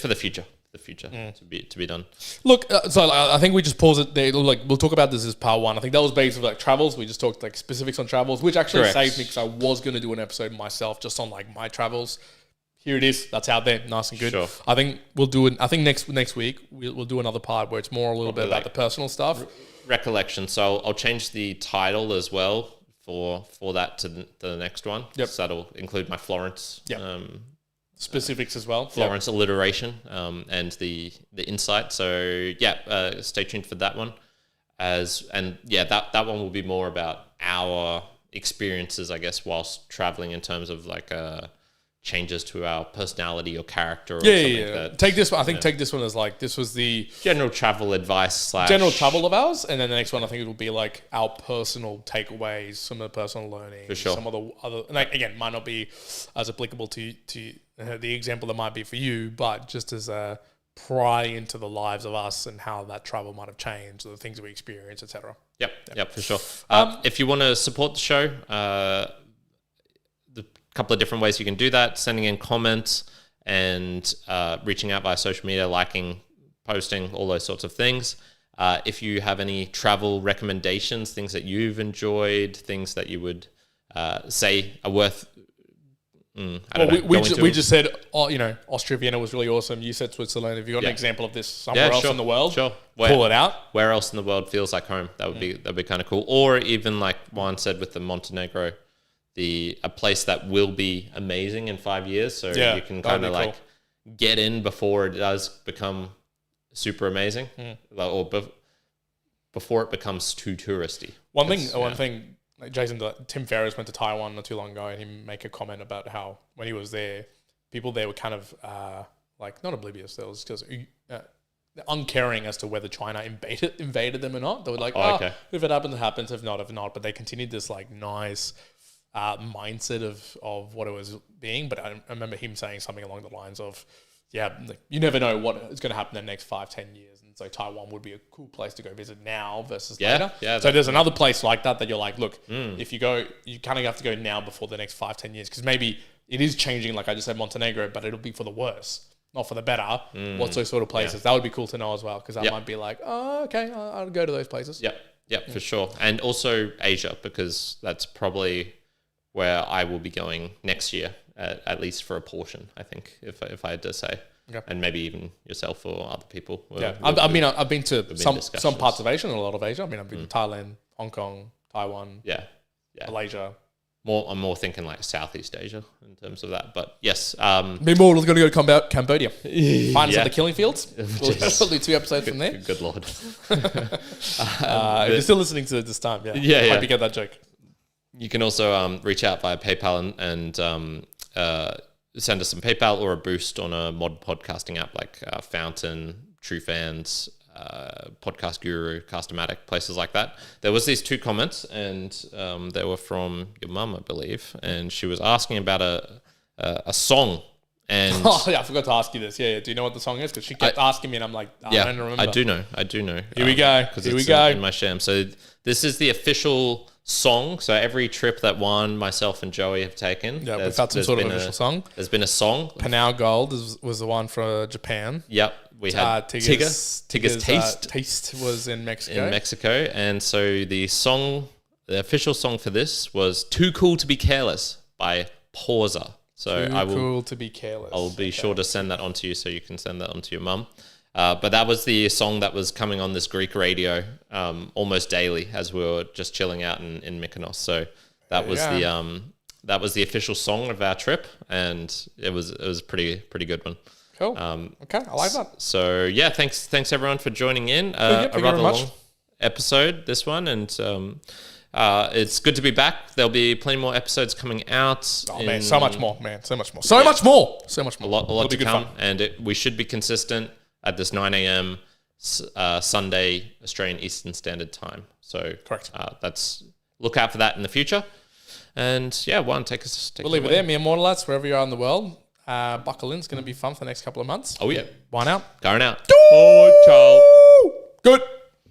S1: the future. To be done.
S2: Look, so I think we just pause it there. Like we'll talk about this as part one. I think that was based on like travels. We just talked like specifics on travels, which actually saved me because I was going to do an episode myself just on like my travels. Here it is. That's out there, nice and good. Sure. I think we'll do it. I think next week we'll do another part where it's more a little bit about the personal stuff.
S1: Recollection. So I'll change the title as well for that to the next one.
S2: Yep.
S1: So that'll include my Florence.
S2: Yep. Specifics as well.
S1: Florence alliteration and the insight. So stay tuned for that one. That one will be more about our experiences, I guess, whilst traveling in terms of like changes to our personality or character. Or something.
S2: Take this one. I think take this one as like this was the
S1: general travel advice /
S2: general travel of ours, and then the next one I think it will be like our personal takeaways, some of the personal learning,
S1: for sure.
S2: Some of the other, and like, again, might not be as applicable to the example that might be for you, but just as a pry into the lives of us and how that travel might have changed, the things that we experience, etc.
S1: Yep, for sure. If you want to support the show, the couple of different ways you can do that: sending in comments and reaching out via social media, liking, posting, all those sorts of things. If you have any travel recommendations, things that you've enjoyed, things that you would say are worth.
S2: We just said, Austria, Vienna was really awesome. You said Switzerland. If you got an example of this somewhere else in the world, pull it out.
S1: Where else in the world feels like home? That'd be kind of cool. Or even like Juan said with the Montenegro, a place that will be amazing in 5 years. So you can kind of like get in before it does become super amazing, or before it becomes too touristy.
S2: One thing. Like Jason, Tim Ferriss went to Taiwan not too long ago, and he make a comment about how when he was there, people there were kind of not oblivious. They was just uncaring as to whether China invaded them or not. They were like, if it happens, it happens. If not. But they continued this like nice mindset of what it was being. But I remember him saying something along the lines of, you never know what is going to happen in the next 5-10 years. And so Taiwan would be a cool place to go visit now versus later. So there's another place like that you're like, look, if you go, you kind of have to go now before the next 5-10 years. Because maybe it is changing, like I just said, Montenegro, but it'll be for the worse, not for the better. What's those sort of places? That would be cool to know as well. Because that might be like, oh, okay, I'll go to those places.
S1: Yep, for sure. And also Asia, because that's probably where I will be going next year. At least for a portion, I think, if I had to say, and maybe even yourself or other people.
S2: I've been to some parts of Asia and a lot of Asia. I mean, I've been to Thailand, Hong Kong, Taiwan, Malaysia,
S1: I'm more thinking like Southeast Asia in terms of that. But yes,
S2: Me more was going to go to Cambodia. Find us
S1: Yeah.
S2: at the killing fields. We'll do 2 episodes from there.
S1: good lord.
S2: If you're still listening to it this time,
S1: Yeah,
S2: I
S1: yeah.
S2: hope you get that joke.
S1: You can also reach out via PayPal and send us some PayPal or a boost on a mod podcasting app like Fountain, True Fans, Podcast Guru, Castomatic, places like that. There was these 2 comments, and they were from your mum, I believe, and she was asking about a song. And
S2: Oh yeah, I forgot to ask you this. Yeah. Do you know what the song is? Because she kept asking me, and I'm like, I don't remember.
S1: I do know.
S2: Here we go.
S1: Because
S2: Here we
S1: it's
S2: go.
S1: in my sham. So this is the official song. So every trip that Juan, myself, and Joey have taken,
S2: Yeah, we've had some sort of official song.
S1: There's been a song.
S2: Panau Gold was the one for Japan.
S1: Yep, we had Tigger's
S2: Taste was in Mexico.
S1: And so the official song for this was "Too Cool to Be Careless" by Pausa. So
S2: Cool to be careless.
S1: I'll be sure to send that on to you so you can send that on to your mum. But that was the song that was coming on this Greek radio almost daily as we were just chilling out in Mykonos. So that was the official song of our trip, and it was a pretty good one.
S2: Cool. Okay, I like that.
S1: So yeah, thanks everyone for joining in.
S2: Thank you
S1: A rather
S2: very much.
S1: long episode, this one, and it's good to be back. There'll be plenty more episodes coming out.
S2: Oh man, so much more, man. So much more. So much more.
S1: A lot to come, and we should be consistent at this 9 a.m. Sunday Australian Eastern Standard Time. So
S2: correct.
S1: Look out for that in the future. And yeah, Juan, take us.
S2: We'll leave it there. Me and Mortalates, wherever you are in the world. Buckle in. It's going to be fun for the next couple of months.
S1: Oh yeah.
S2: Juan out.
S1: Going out.
S2: Oh, ciao. Good.